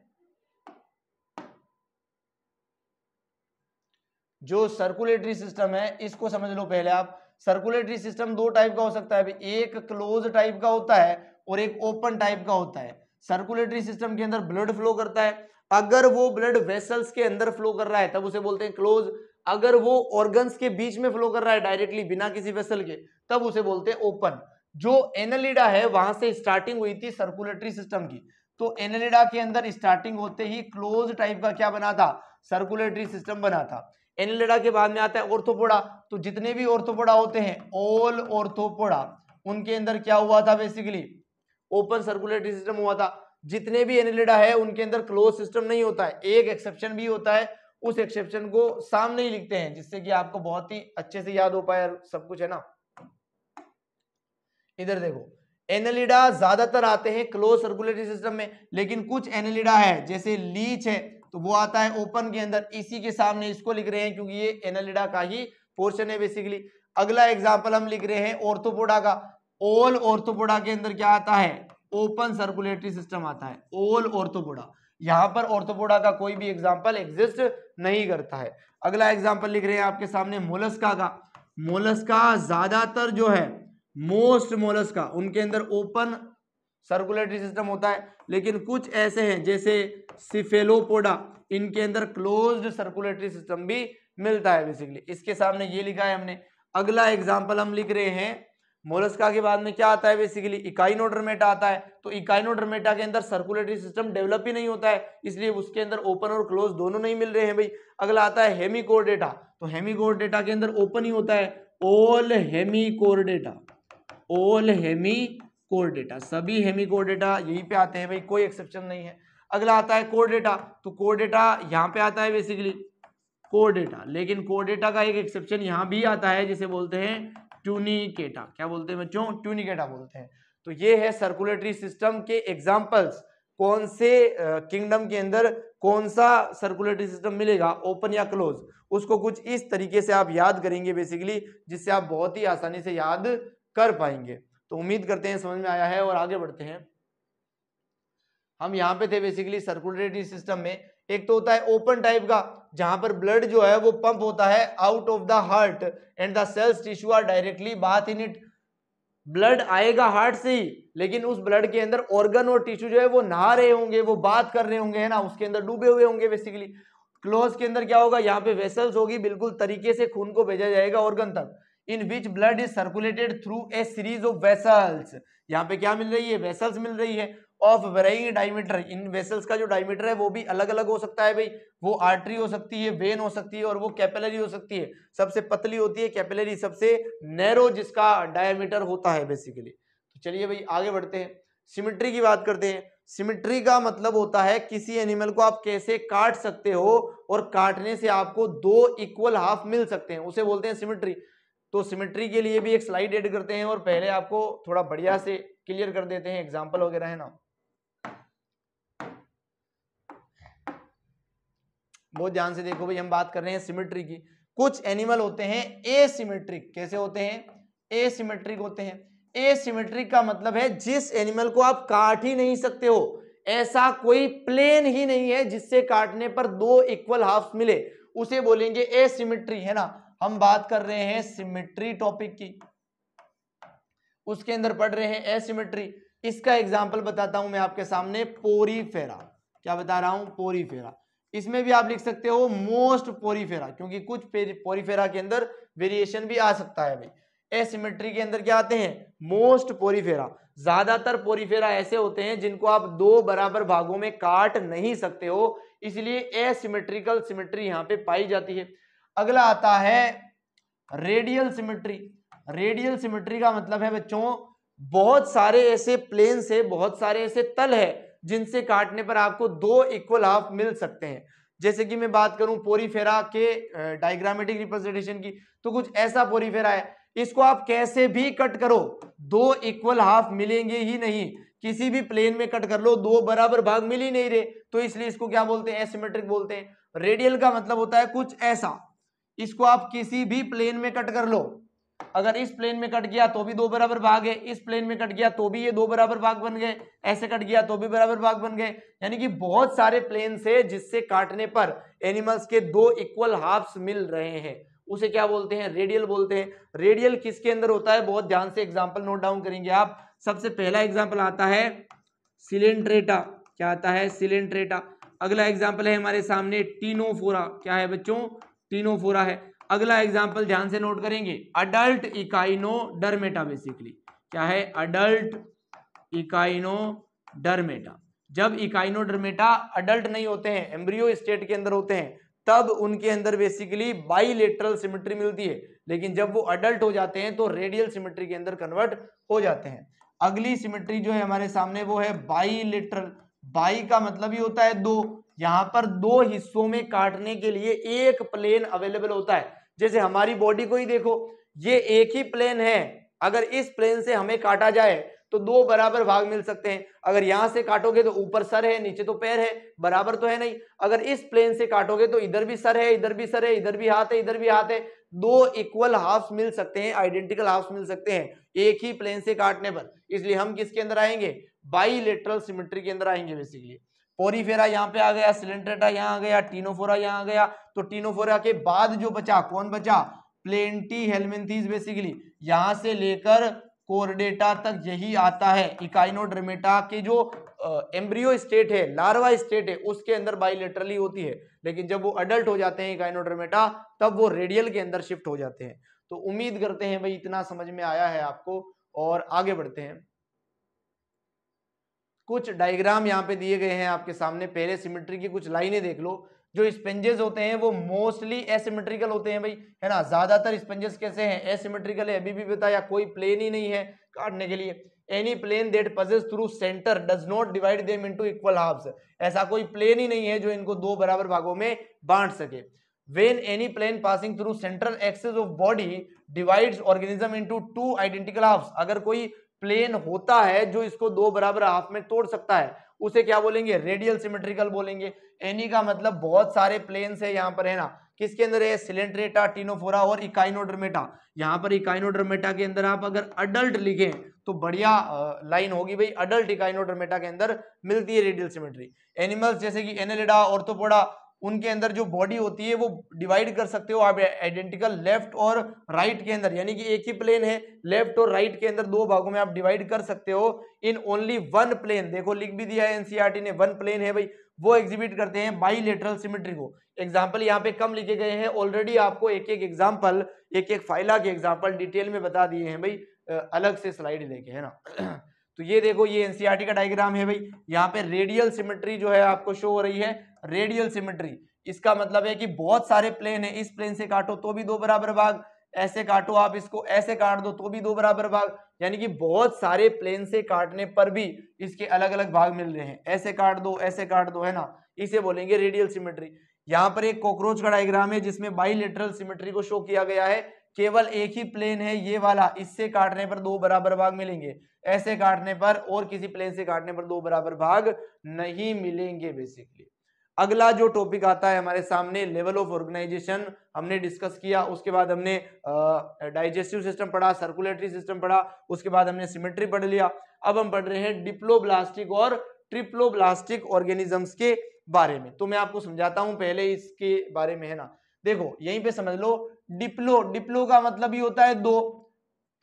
जो सर्कुलेटरी सिस्टम है इसको समझ लो पहले आप। सर्कुलेटरी सिस्टम दो टाइप का हो सकता है, एक क्लोज टाइप का होता है और एक ओपन टाइप का होता है। सर्कुलेटरी सिस्टम के अंदर ब्लड फ्लो करता है, अगर वो ब्लड वेसल्स के अंदर फ्लो कर रहा है तब उसे बोलते हैं क्लोज, अगर वो ऑर्गन्स के बीच में फ्लो कर रहा है डायरेक्टली बिना किसी वेसल के तब उसे बोलते हैं ओपन। जो एनालिडा है वहां से स्टार्टिंग हुई थी सर्कुलेटरी सिस्टम की, तो एनालिडा के अंदर स्टार्टिंग होते ही क्लोज टाइप का क्या बना था, सर्कुलेटरी सिस्टम बना था। एनालिडा के बाद में आता है ऑर्थोपोडा, तो जितने भी ऑर्थोपोडा होते हैं ऑल ऑर्थोपोडा उनके अंदर क्या हुआ था, बेसिकली ओपन सर्कुलेटरी सिस्टम हुआ था। जितने भी एनालिडा है उनके अंदर क्लोज सिस्टम नहीं होता है, एक एक्सेप्शन भी होता है, उस एक्सेप्शन को सामने ही लिखते हैं जिससे कि आपको बहुत ही अच्छे से याद हो पाए सब कुछ, है ना। इधर देखो एनालिडा ज्यादातर आते हैं क्लोज सर्कुलेटरी सिस्टम में, लेकिन कुछ एनालिडा है जैसे लीच है तो वो आता है ओपन के अंदर, इसी के सामने इसको लिख रहे हैं क्योंकि ये एनालिडा का ही पोर्शन है बेसिकली। अगला एग्जांपल हम लिख रहे हैं ऑर्थोपोडा का, ऑल ऑर्थोपोडा के अंदर क्या आता है, ओपन सर्कुलेटरी सिस्टम आता है, ऑल ऑर्थोपोडा। यहां पर ऑर्थोपोडा का कोई भी एग्जांपल एग्जिस्ट नहीं करता है। अगला एग्जांपल लिख रहे हैं आपके सामने मोलस्का का, मोलस्का ज्यादातर जो है मोस्ट मोलस्का उनके अंदर ओपन सर्कुलेटरी सिस्टम होता है, लेकिन कुछ ऐसे हैं जैसे सिफेलोपोडा इनके अंदर क्लोज्ड सर्कुलेटरी सिस्टम भी मिलता है बेसिकली, इसके सामने ये लिखा है हमने। अगला एग्जांपल हम लिख रहे हैं मोलस्का के बाद में क्या आता है बेसिकली, इकाइनोडर्मेटा आता है, तो इकाइनोडर्मेटा के अंदर सर्कुलेटरी सिस्टम डेवलप ही नहीं होता है, इसलिए उसके अंदर ओपन और क्लोज दोनों नहीं मिल रहे हैं भाई। अगला आता है हेमिकोर्डेटा, तो हेमिकोर्डेटा के अंदर ओपन ही होता है, ऑल हेमिकोर्डेटा, ऑल हेमिकोर्डेटा, सभी हेमिकोर्डेटा यहीं पे आते हैं भाई, कोई एक्सेप्शन नहीं है। अगला आता है कोर्डेटा, तो कोर्डेटा यहाँ पे आता है बेसिकली कोर्डेटा, लेकिन कोर्डेटा का एक एक्सेप्शन यहाँ भी आता है जिसे बोलते हैं ट्यूनिकेटा, क्या बोलते हैं बच्चों, ट्यूनिकेटा बोलते हैं। तो ये है सर्कुलेटरी सिस्टम के एग्जांपल्स, कौन से किंगडम के अंदर कौन सा सर्कुलेटरी सिस्टम मिलेगा, ओपन या क्लोज, उसको कुछ इस तरीके से आप याद करेंगे बेसिकली, जिससे आप बहुत ही आसानी से याद कर पाएंगे। तो उम्मीद करते हैं समझ में आया है और आगे बढ़ते हैं। हम यहाँ पे थे बेसिकली सर्कुलेटरी सिस्टम में, एक तो होता है ओपन टाइप का जहां पर ब्लड जो है वो पंप होता है out of the heart and the cells tissue are directly bath in it, blood आएगा हार्ट से ही, लेकिन उस ब्लड के अंदर ऑर्गन और टिश्यू जो है वो नहा रहे होंगे, वो बात कर रहे होंगे, है ना, उसके अंदर डूबे हुए होंगे बेसिकली। क्लोज के अंदर क्या होगा, यहाँ पे वेसल्स होगी, बिल्कुल तरीके से खून को भेजा जाएगा ऑर्गन तक, in which blood is circulated through a series of vessels, यहाँ पे क्या मिल रही है, वेसल्स मिल रही है ऑफ वेरिंग डायमीटर, इन वेसल्स का जो डायमीटर है वो भी अलग अलग हो सकता है भाई, वो आर्टरी हो सकती है, वेन हो सकती है और वो कैपिलरी हो सकती है, सबसे पतली होती है कैपिलरी, सबसे नैरो जिसका डायमीटर होता है बेसिकली। तो चलिए भाई आगे बढ़ते हैं, सिमेट्री की बात करते हैं। सिमेट्री का मतलब होता है किसी एनिमल को आप कैसे काट सकते हो और काटने से आपको दो इक्वल हाफ मिल सकते हैं, उसे बोलते हैं सिमेट्री। तो सिमेट्री के लिए भी एक स्लाइड ऐड करते हैं और पहले आपको थोड़ा बढ़िया से क्लियर कर देते हैं, एग्जांपल वगैरह है ना, बहुत ध्यान से देखो भाई, हम बात कर रहे हैं सिमेट्री की। कुछ एनिमल होते हैं एसिमेट्रिक, कैसे होते हैं, एसिमेट्रिक होते हैं। एसिमेट्रिक का मतलब है जिस एनिमल को आप काट ही नहीं सकते हो, ऐसा कोई प्लेन ही नहीं है जिससे काटने पर दो इक्वल हाफ मिले, उसे बोलेंगे एसिमेट्री, है ना। हम बात कर रहे हैं सिमेट्री टॉपिक की, उसके अंदर पढ़ रहे हैं एसिमेट्री। इसका एग्जांपल बताता हूं मैं आपके सामने, पोरीफेरा, क्या बता रहा हूं, पोरीफेरा। इसमें भी आप लिख सकते हो मोस्ट पोरीफेरा, क्योंकि कुछ पोरीफेरा के अंदर वेरिएशन भी आ सकता है भाई। एसिमेट्री के अंदर क्या आते हैं, मोस्ट पोरीफेरा, ज्यादातर पोरीफेरा ऐसे होते हैं जिनको आप दो बराबर भागों में काट नहीं सकते हो, इसलिए एसिमेट्रिकल सिमेट्री यहां पे पाई जाती है। अगला आता है रेडियल सिमेट्री। रेडियल सिमेट्री का मतलब है बच्चों बहुत सारे ऐसे प्लेन से, बहुत सारे ऐसे तल है जिनसे काटने पर आपको दो इक्वल हाफ मिल सकते हैं। जैसे कि मैं बात करूं पोरीफेरा के डायग्रामेटिक रिप्रेजेंटेशन की, तो कुछ ऐसा पोरीफेरा है, इसको आप कैसे भी कट करो दो इक्वल हाफ मिलेंगे ही नहीं, किसी भी प्लेन में कट कर लो दो बराबर भाग मिल ही नहीं रहे, तो इसलिए इसको क्या बोलते हैं, एसिमेट्रिक बोलते हैं। रेडियल का मतलब होता है कुछ ऐसा, इसको आप किसी भी प्लेन में कट कर लो अगर इस प्लेन में कट गया तो भी दो बराबर भाग है, इस प्लेन में कट गया तो भी ये दो बराबर भाग बन गए, ऐसे कट गया तो भी बराबर भाग बन गए। यानी कि बहुत सारे प्लेन से जिससे काटने पर एनिमल्स के दो इक्वल हाफ्स मिल रहे हैं, उसे क्या बोलते हैं? रेडियल बोलते हैं। रेडियल किसके अंदर होता है? बहुत ध्यान से एग्जांपल नोट डाउन करेंगे आप। सबसे पहला एग्जांपल आता है सिलेंट्रेटा। क्या आता है? सिलेंट्रेटा। अगला एग्जांपल है हमारे सामने टीनोफोरा। क्या है बच्चों? टीनोफोरा है। अगला एग्जांपल ध्यान से नोट करेंगे, अडल्ट इकाइनोडर्मेटा। बेसिकली क्या है? Adult Echinodermata. जब इकाइनोडर्मेटा अडल्ट नहीं होते हैं, एम्ब्रियो स्टेट के अंदर होते हैं, तब उनके अंदर बेसिकली बाइलेटरल सिमेट्री मिलती है, लेकिन जब वो अडल्ट हो जाते हैं तो रेडियल सिमेट्री के अंदर कन्वर्ट हो जाते हैं। अगली सिमेट्री जो है हमारे सामने वो है बाइलेटरल। बाई का मतलब ही होता है दो। यहां पर दो हिस्सों में काटने के लिए एक प्लेन अवेलेबल होता है। जैसे हमारी बॉडी को ही देखो, ये एक ही प्लेन है, अगर इस प्लेन से हमें काटा जाए तो दो बराबर भाग मिल सकते हैं। अगर यहां से काटोगे तो ऊपर सर है, नीचे तो पैर है, बराबर तो है नहीं। अगर इस प्लेन से काटोगे तो इधर भी सर है, इधर भी सर है, इधर भी हाथ है, इधर भी हाथ है। दो इक्वल हाफ्स मिल सकते हैं, आइडेंटिकल हाफ्स मिल सकते हैं एक ही प्लेन से काटने पर। इसलिए हम किसके अंदर आएंगे? बाइलेटरल सिमेट्री के अंदर आएंगे। बेसिकली पोरीफेरा यहाँ पे आ गया, सिलेंट्रेटा यहाँ आ गया, टीनोफोरा यहाँ आ गया। तो टीनोफोरा के बाद जो बचा, कौन बचा? प्लेंटीहेल्मिन्थीज। बेसिकली यहां से लेकर कोर्डेटा तक यही आता है। इकाइनोडर्मेटा के जो एम्ब्रियो स्टेट है, लार्वा स्टेट है, उसके अंदर बाइलेटरली होती है, लेकिन जब वो अडल्ट हो जाते हैं इकाइनोडर्मेटा, तब वो रेडियल के अंदर शिफ्ट हो जाते हैं। तो उम्मीद करते हैं भाई इतना समझ में आया है आपको, और आगे बढ़ते हैं। कुछ डायग्राम यहाँ पे दिए गए हैं आपके सामने। पहले सिमेट्री की कुछ लाइनें देख लो। जो स्पंजेस होते हैं वो मोस्टली एसिमेट्रिकल होते हैं भाई, है ना। ज्यादातर स्पंजेस कैसे हैं? एसिमेट्रिकल है। अभी भी बताया, कोई प्लेन ही नहीं है काटने के लिए। Any plane that passes through centre does not divide them into equal halves. ऐसा कोई प्लेन ही नहीं है जो इनको दो बराबर भागों में बांट सके। When any plane passing through central axis of body divides organism into two identical halves, अगर कोई प्लेन होता है जो इसको दो बराबर हाफ में तोड़ सकता है, उसे क्या बोलेंगे? रेडियल सिमेट्रिकल बोलेंगे। एनी का मतलब बहुत सारे प्लेन्स है यहाँ पर, है ना। किसके अंदर है? सिलेंट्रेटा, टीनोफोरा और इकाइनोडर्मेटा। यहाँ पर इकाइनोडर्मेटा के अंदर आप अगर अडल्ट लिखें तो बढ़िया लाइन होगी भाई। अडल्ट इकाइनोडर्मेटा के अंदर मिलती है रेडियल सिमेट्री। एनिमल्स जैसे कि एनेलिडा, ऑर्थोपोडा, उनके अंदर जो बॉडी होती है वो डिवाइड कर सकते हो आप आइडेंटिकल लेफ्ट और राइट के अंदर, यानी कि एक ही प्लेन है, लेफ्ट और राइट के अंदर दो भागों में आप डिवाइड कर सकते हो इन ओनली वन प्लेन। देखो लिख भी दिया है एनसीईआरटी ने, वन प्लेन है भाई, वो एग्जिबिट करते हैं बाइलेटरल सिमेट्री को। एग्जांपल यहाँ पे कम लिखे गए हैं, ऑलरेडी आपको एक एक एग्जांपल, एक एक फाइला के एग्जांपल डिटेल में बता दिए हैं भाई, अलग से स्लाइड लेके, है ना। तो ये देखो, ये एनसीईआरटी का डायग्राम है भाई। यहाँ पे रेडियल सिमेट्री जो है आपको शो हो रही है, रेडियल सिमेट्री। इसका मतलब है कि बहुत सारे प्लेन है, इस प्लेन से काटो तो भी दो बराबर भाग, ऐसे काटो आप इसको, ऐसे काट दो तो भी दो बराबर भाग, यानी कि बहुत सारे प्लेन से काटने पर भी इसके अलग अलग भाग मिल रहे हैं। ऐसे काट दो, ऐसे काट दो, है ना, इसे बोलेंगे रेडियल सिमेट्री। यहाँ पर एक कॉकरोच का डायग्राम है जिसमें बाइलेटरल सिमेट्री को शो किया गया है। केवल एक ही प्लेन है ये वाला, इससे काटने पर दो बराबर भाग मिलेंगे, ऐसे काटने पर और किसी प्लेन से काटने पर दो बराबर भाग नहीं मिलेंगे बेसिकली। अगला जो टॉपिक आता है हमारे सामने, लेवल ऑफ ऑर्गेनाइजेशन, हमने डिस्कस किया। उसके बाद हमने डाइजेस्टिव सिस्टम पढ़ा, सर्कुलेटरी सिस्टम पढ़ा, उसके बाद हमने सिमेट्री पढ़ लिया। अब हम पढ़ रहे हैं डिप्लोब्लास्टिक और ट्रिप्लोब्लास्टिक ऑर्गेनिजम्स के बारे में। तो मैं आपको समझाता हूं पहले इसके बारे में, है ना। देखो यहीं पे समझ लो, डिप्लो, डिप्लो का मतलब ही होता है दो,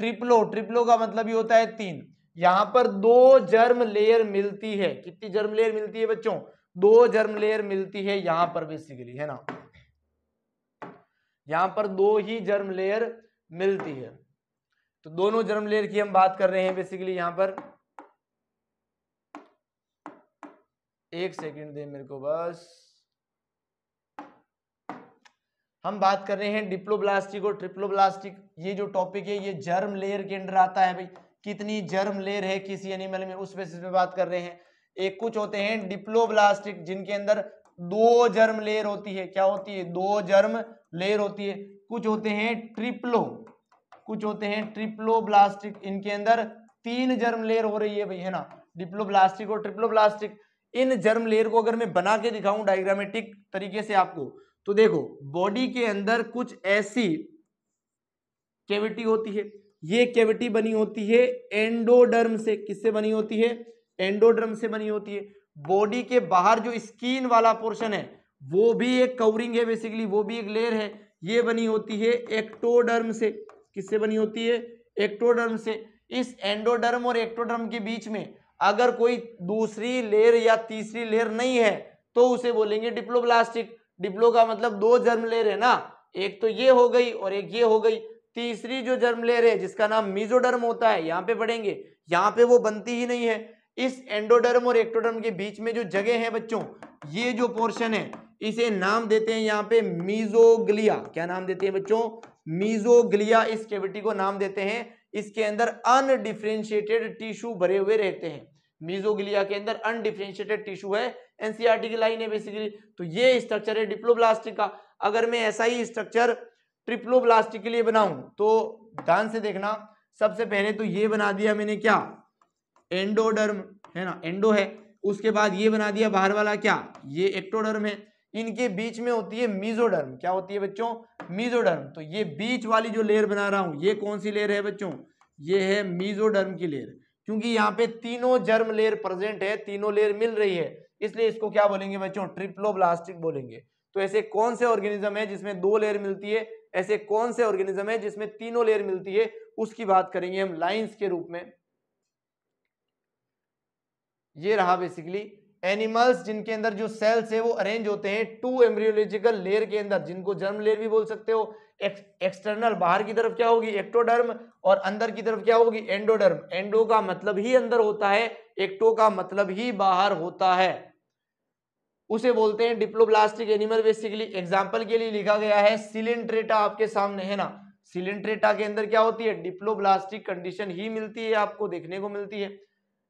ट्रिप्लो, ट्रिप्लो का मतलब ही होता है तीन। यहां पर दो जर्म लेयर मिलती है। कितनी जर्म लेयर मिलती है बच्चों? दो जर्म लेयर मिलती है यहां पर बेसिकली, है ना। यहां पर दो ही जर्म लेयर मिलती है। तो दोनों जर्म लेयर की हम बात कर रहे हैं बेसिकली यहां पर। एक सेकंड दे मेरे को बस। हम बात कर रहे हैं डिप्लोब्लास्टिक और ट्रिप्लोब्लास्टिक। ये जो टॉपिक है ये जर्म लेयर के अंदर आता है भाई। कितनी जर्म लेयर है किसी एनिमल में, उस बेसिस पे बात कर रहे हैं। एक कुछ होते हैं डिप्लोब्लास्टिक जिनके अंदर दो जर्म लेयर होती है। क्या होती है? दो जर्म लेयर होती है। कुछ होते हैं ट्रिप्लो, कुछ होते हैं ट्रिप्लोब्लास्टिक, इनके अंदर तीन जर्म लेयर हो रही है भाई, है ना। डिप्लोब्लास्टिक और ट्रिप्लोब्लास्टिक। इन जर्म लेयर को अगर मैं बना के दिखाऊं डायग्रामेटिक तरीके से आपको, तो देखो बॉडी के अंदर कुछ ऐसी कैविटी होती है। ये कैविटी बनी होती है एंडोडर्म से। किससे बनी होती है? एंडोडर्म से बनी होती है। बॉडी के बाहर जो स्किन वाला पोर्शन है वो भी एक कवरिंग है, बेसिकली वो भी एक लेयर है। ये बनी होती है एक्टोडर्म से। किससे बनी होती है? एक्टोडर्म से। इस एंडोडर्म और एक्टोडर्म के बीच में अगर कोई दूसरी लेयर या तीसरी लेयर नहीं है तो उसे बोलेंगे डिप्लोब्लास्टिक। डिप्लो का मतलब दो जर्म लेयर है ना, एक तो ये हो गई और एक ये हो गई। तीसरी जो जर्म लेयर है जिसका नाम मीजोडर्म होता है, यहाँ पे पढ़ेंगे, यहाँ पे वो बनती ही नहीं है। इस एंडोडर्म और एक्टोडर्म के बीच में जो जगह है बच्चों, ये जो पोर्शन है इसे नाम देते हैं यहाँ पे मीजोग्लिया। क्या नाम देते हैं बच्चों? मीजोग्लिया। इस कैविटी को नाम देते हैं। इसके अंदर अनडिफरेंशिएटेड टिश्यू भरे हुए रहते हैं। मीजोग्लिया के अंदर अनडिफरेंशिएटेड टिश्यू है। एनसीईआरटी की लाइन है बेसिकली। तो ये स्ट्रक्चर है डिप्लोब्लास्टिक का। अगर मैं ऐसा ही स्ट्रक्चर ट्रिप्लोब्लास्टिक के लिए बनाऊं तो ध्यान से देखना। सबसे पहले तो ये बना दिया मैंने, क्या? एंडोडर्म है ना, एंडो है। उसके बाद ये बना दिया बाहर वाला, क्या? ये एक्टोडर्म है। इनके बीच में होती है मीजोडर्म। क्या होती है बच्चों? मीजोडर्म। तो ये बीच वाली जो लेयर बना रहा हूं, ये कौन सी लेयर है बच्चों? ये है मीजोडर्म की लेयर। क्योंकि यहाँ पे तीनों जर्म लेयर प्रेजेंट है, तीनों लेयर मिल रही है, इसलिए इसको क्या बोलेंगे बच्चों? ट्रिप्लोब्लास्टिक बोलेंगे। तो ऐसे कौन से ऑर्गेनिज्म है जिसमें दो लेयर मिलती है, ऐसे कौन से ऑर्गेनिज्म है जिसमें तीनों लेयर मिलती है, उसकी बात करेंगे हम लाइंस के रूप में। ये रहा बेसिकली एनिमल्स जिनके अंदर जो सेल्स है वो अरेंज होते हैं टू एम्ब्रियोलॉजिकल लेयर के अंदर, जिनको जर्म लेयर भी बोल सकते हो। एक्सटर्नल बाहर की तरफ क्या होगी? एक्टोडर्म, और अंदर की तरफ क्या होगी? एंडोडर्म। एंडो का मतलब ही अंदर होता है, एक्टो का मतलब ही बाहर होता है। उसे बोलते हैं डिप्लोब्लास्टिक एनिमल बेसिकली। एग्जांपल के लिए लिखा गया है सिलेंट्रेटा, आपके सामने है ना। सिलेंट्रेटा के अंदर क्या होती है? डिप्लोब्लास्टिक कंडीशन ही मिलती है, आपको देखने को मिलती है।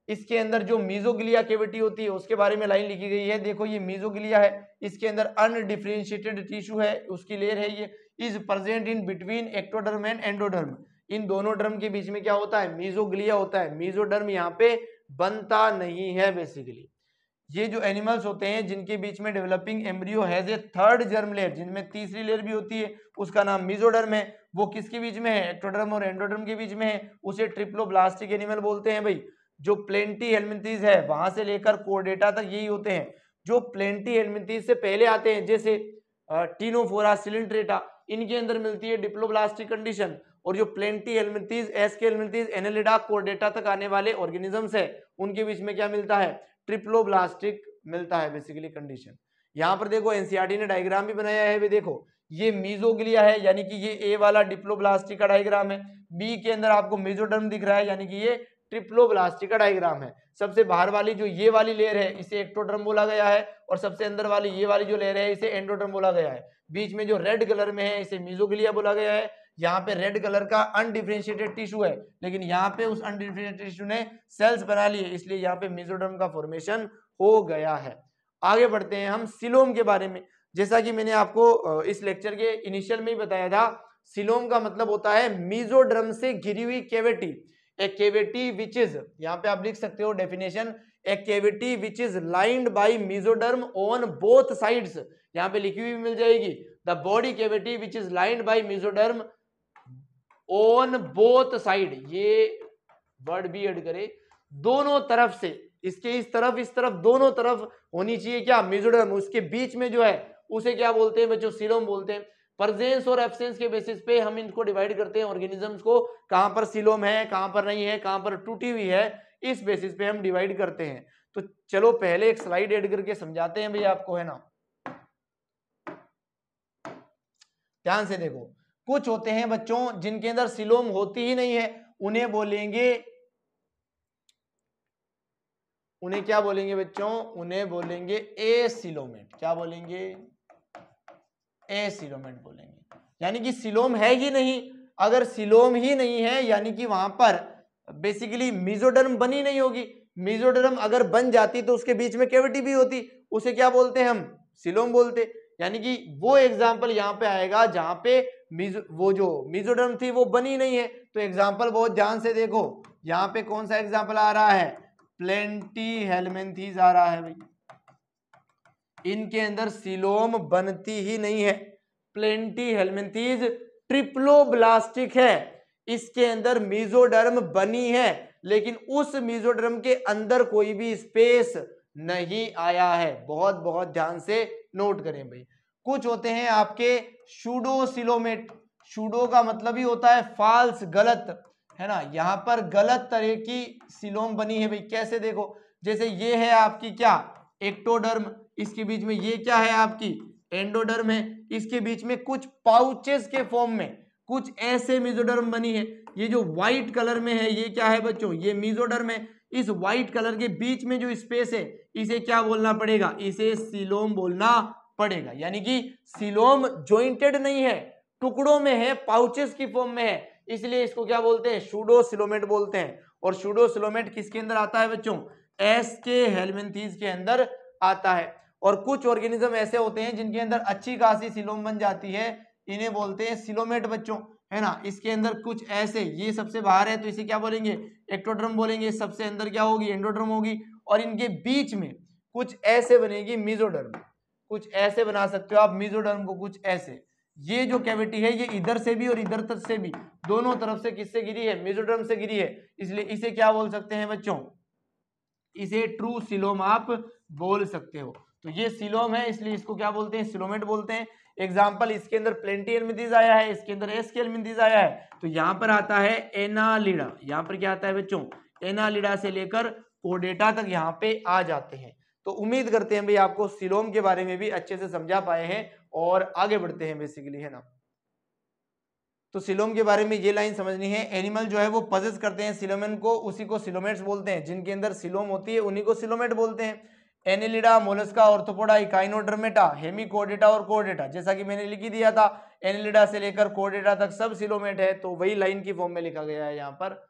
इसके अंदर जो मीजोग्लिया कैविटी होती है उसके बारे में लाइन लिखी गई है। देखो ये मीजोग्लिया है, इसके अंदर अनडिफरेंशिएटेड टिश्यू है, उसकी लेयर है ये। Is present in between ectoderm and endoderm. इन दोनों डर्म के बीच में क्या होता है? मीजोग्लिया होता है। मीजोडर्म यहाँ पे बनता नहीं है बेसिकली। ये जो एनिमल्स होते हैं जिनके बीच में developing embryo has a third germ layer, जिनमें तीसरी लेयर भी होती है, उसका नाम मीजोडर्म है। वो किसके बीच में है? एक्टोडर्म और एंडोडर्म के बीच में है, उसे ट्रिप्लोब्लास्टिक एनिमल बोलते हैं भाई। जो प्लेंटी हेलमिंथीज है वहां से लेकर कोर्डेटा तक यही होते हैं। जो प्लेंटी हेलमिंथीज से पहले आते हैं जैसे टीनोफोरा, सिलेंट्रेटा, इनके अंदर मिलती है डिप्लोब्लास्टिक कंडीशन। और जो platyhelminthes, aschelminthes, annelida, chordata तक आने वाले ऑर्गेनिजम्स है उनके बीच में क्या मिलता है? ट्रिप्लोब्लास्टिक मिलता है बेसिकली कंडीशन। यहाँ पर देखो एनसीईआरटी ने डायग्राम भी बनाया है भी, देखो ये मीजोग्लिया है यानी कि ये ए वाला डिप्लोब्लास्टिक का डायग्राम है। बी के अंदर आपको मेसोडर्म दिख रहा है यानी कि ये ट्रिप्लोब्लास्टिक का डायग्राम है। सबसे बाहर वाली जो ये वाली लेयर है इसे एक्टोडर्म बोला गया है, और सबसे अंदर वाली ये वाली जो लेयर है इसे एंडोडर्म बोला गया है। बीच में जो रेड कलर में है इसे मीजोग्लिया बोला गया है। यहाँ पे रेड कलर का अनडिफरेंशिएटेड टिश्यू है, लेकिन यहाँ पे उस अनडिफरेंशिएटेड टिश्यू ने सेल्स बना लिए, इसलिए यहाँ पे मेसोडर्म का फॉर्मेशन हो गया है। आगे बढ़ते हैं हम सिलोम के बारे में। जैसा कि मैंने आपको इस लेक्चर के इनिशियल में ही बताया था, सिलोम का मतलब होता है मेसोडर्म से घिरी हुई cavity. A cavity which is, यहाँ पे आप लिख सकते हो definition, A cavity which is lined by mesoderm on both sides. यहाँ पे लिखी हुई मिल जाएगी, the body cavity which is lined by mesoderm on both side. ये वर्ड भी ऐड करे, दोनों तरफ से, इसके इस तरफ दोनों तरफ होनी चाहिए क्या? मेसोडर्म। उसके बीच में जो है उसे क्या बोलते हैं बच्चों? सिलोम बोलते हैं। प्रेजेंस और एब्सेंस के बेसिस पे हम इनको डिवाइड करते हैं ऑर्गेनिजम्स को, कहां पर सिलोम है, कहां पर नहीं है, कहां पर टूटी हुई है, इस बेसिस पे हम डिवाइड करते हैं। तो चलो पहले एक स्लाइड ऐड करके समझाते हैं भैया आपको, है ना। ध्यान से देखो, कुछ होते हैं बच्चों जिनके अंदर सिलोम होती ही नहीं है, उन्हें बोलेंगे, उन्हें क्या बोलेंगे बच्चों? उन्हें बोलेंगे एसिलोमेट। क्या बोलेंगे? एसिलोमेट बोलेंगे। यानी कि सिलोम है ही नहीं। अगर सिलोम ही नहीं है यानी कि वहां पर बेसिकली मेसोडर्म बनी नहीं होगी। मेसोडर्म अगर बन जाती तो उसके बीच में कैविटी भी होती, उसे क्या बोलते हैं हम? सिलोम बोलते। यानी कि वो एग्जाम्पल यहाँ पे आएगा जहां पे वो जो मेसोडर्म थी वो बनी नहीं है। तो एग्जाम्पल बहुत ध्यान से देखो, यहाँ पे कौन सा एग्जाम्पल आ रहा है? प्लेंटी हेलमिंथीज आ रहा है भाई। इनके अंदर सिलोम बनती ही नहीं है। प्लेंटी हेलमिंथीज ट्रिप्लोब्लास्टिक है। इसके अंदर मेसोडर्म बनी है, लेकिन उस मेसोडर्म के अंदर कोई भी स्पेस नहीं आया है। बहुत बहुत ध्यान से नोट करें भाई। कुछ होते हैं आपके सूडोसिलोमेट, सूडो का मतलब ही होता है फाल्स, गलत, है ना। यहाँ पर गलत तरह की सिलोम बनी है भाई। कैसे देखो, जैसे ये है आपकी क्या एक्टोडर्म, इसके बीच में ये क्या है आपकी एंडोडर्म है, इसके बीच में कुछ पाउचेस के फॉर्म में कुछ ऐसे मेसोडर्म बनी है। ये जो व्हाइट कलर में है ये क्या है बच्चों, ये मेसोडर्म है। इस व्हाइट कलर के बीच में जो स्पेस है इसे क्या बोलना पड़ेगा, इसे सीलोम बोलना पड़ेगा। यानी कि सीलोम जॉइंटेड नहीं है, टुकड़ों में है, पाउचेस की फॉर्म में है, इसलिए इसको क्या बोलते हैं, सूडोसिलोमेट बोलते हैं। और सूडोसिलोमेट किसके अंदर आता है बच्चों, एस के हेलमिंथीज के अंदर आता है। और कुछ ऑर्गेनिज्म ऐसे होते हैं जिनके अंदर अच्छी खासी सिलोम बन जाती है, इन्हें बोलते हैं सिलोमेट बच्चों, है ना। इसके अंदर कुछ ऐसे, ये सबसे बाहर है तो इसे क्या बोलेंगे, एक्टोडर्म बोलेंगे। सबसे अंदर क्या होगी, एंडोडर्म होगी। और इनके बीच में कुछ ऐसे बनेगी मेसोडर्म, कुछ ऐसे बना सकते हो आप मेसोडर्म को, कुछ ऐसे। ये जो कैविटी है ये इधर से भी और इधर तक से भी, दोनों तरफ से किससे गिरी है, मेसोडर्म से गिरी है, इसलिए इसे क्या बोल सकते हैं बच्चों, इसे ट्रू सिलोम आप बोल सकते हो। तो ये सिलोम है, इसलिए इसको क्या बोलते हैं, सिलोमेट बोलते हैं। एग्जाम्पल, इसके अंदर प्लेंटी हेलमिंथीज आया है, इसके अंदर एस्के हेलमिंथीज आया है, तो यहाँ पर आता है एनालिडा। यहाँ पर क्या आता है बच्चों, एनालिडा से लेकर कोर्डेटा तक यहाँ पे आ जाते हैं। तो उम्मीद करते हैं भाई आपको सिलोम के बारे में भी अच्छे से समझा पाए हैं और आगे बढ़ते हैं बेसिकली, है ना। तो सिलोम के बारे में ये लाइन समझनी है, एनिमल जो है वो पजेस करते हैं सिलोमेन को, उसी को सिलोमेट्स बोलते हैं। जिनके अंदर सिलोम होती है उन्हीं को सिलोमेट बोलते हैं। एनेलिडा, मोलस्का, ऑर्थोपोडा, इकाइनोडर्मेटा, हेमिकोर्डेटा और कोर्डेटा, जैसा कि मैंने लिख ही दिया था, एनेलिडा से लेकर कोर्डेटा तक सब सिलोमेट है, तो वही लाइन की फॉर्म में लिखा गया है यहाँ पर।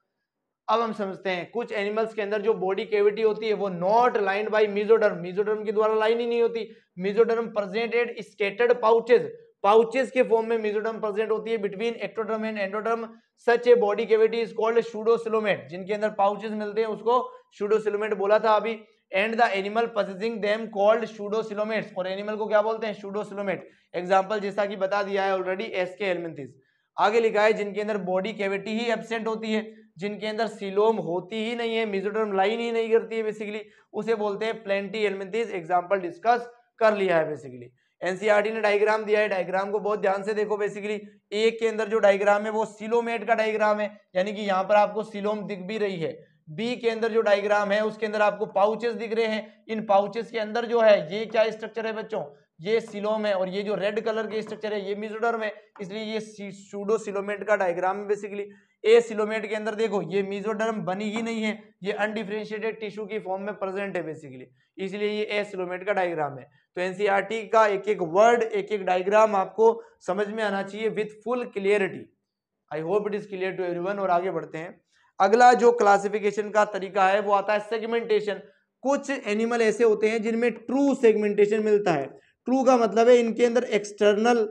अब हम समझते हैं, कुछ एनिमल्स के अंदर जो बॉडी कैविटी होती है वो not lined by mesoderm, mesoderm के द्वारा लाइन ही नहीं होती। Mesoderm presented scattered pouches, pouches के फॉर्म में मेसोडर्म प्रेजेंट होती है between ectoderm and endoderm. Such a body cavity is called pseudocoelomate, जिनके अंदर पाउचेस मिलते हैं उसको सूडोसिलोमेट बोला था अभी। And the animal possessing them called pseudocoelomates, और एनिमल को क्या बोलते हैं, सूडोसिलोमेट। एग्जांपल जैसा कि बता दिया है ऑलरेडी, एस्के हेलमिंथीज। आगे लिखा है जिनके अंदर बॉडी कैविटी ही एब्सेंट होती है, जिनके अंदर सिलोम होती ही नहीं है, मेसोडर्म लाइन ही नहीं करती है बेसिकली, उसे बोलते हैं प्लेंटी हेलमिंथीज। एग्जांपल डिस्कस कर लिया है बेसिकली। एनसीईआरटी ने डायग्राम दिया है, डायग्राम को बहुत ध्यान से देखो बेसिकली। एक के अंदर जो डायग्राम है वो सिलोमेट का डायग्राम है, यानी कि यहाँ पर आपको सिलोम दिख भी रही है। बी के अंदर जो डायग्राम है उसके अंदर आपको पाउचेस दिख रहे हैं, इन पाउचेस के अंदर जो है ये क्या स्ट्रक्चर है बच्चों, ये सिलोम है, और ये जो रेड कलर के स्ट्रक्चर है ये मेसोडर्म है, इसलिए ये सूडोसिलोमेट का डायग्राम है बेसिकली। ए सिलोमेट के अंदर देखो ये मेसोडर्म बनी ही नहीं है, ये अनडिफरेंशिएटेड टिश्यू की फॉर्म में प्रेजेंट है बेसिकली, इसलिए ये ए सिलोमेट का डायग्राम है। तो एनसीईआरटी का एक एक वर्ड, एक एक डायग्राम आपको समझ में आना चाहिए with full clarity. I hope it is clear to everyone. और आगे बढ़ते हैं, अगला जो क्लासिफिकेशन का तरीका है वो आता है सेगमेंटेशन। कुछ एनिमल ऐसे होते हैं जिनमें ट्रू सेगमेंटेशन मिलता है। ट्रू का मतलब है इनके अंदर एक्सटर्नल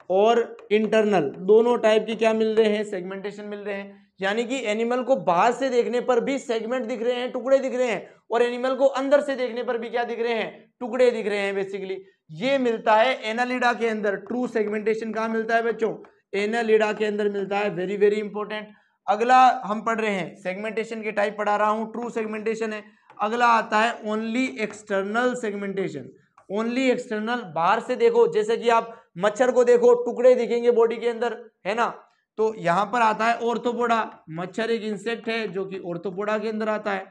और इंटरनल दोनों टाइप की क्या मिल रहे हैं, सेगमेंटेशन मिल रहे हैं। यानी कि एनिमल को बाहर से देखने पर भी सेगमेंट दिख रहे हैं, टुकड़े दिख रहे हैं, और एनिमल को अंदर से देखने पर भी क्या दिख रहे हैं, टुकड़े दिख रहे हैं बेसिकली। ये मिलता है एनालिडा के अंदर। ट्रू सेगमेंटेशन कहाँ मिलता है बच्चों, एनालिडा के अंदर मिलता है। Very very important. अगला हम पढ़ रहे हैं, सेगमेंटेशन के टाइप पढ़ा रहा हूं, ट्रू सेगमेंटेशन है। अगला आता है only external segmentation. Only external, बाहर से देखो, जैसे कि आप मच्छर को देखो, टुकड़े दिखेंगे बॉडी के अंदर, है ना। तो यहां पर आता है ऑर्थोपोडा, मच्छर एक इंसेक्ट है जो कि ऑर्थोपोडा के अंदर आता है।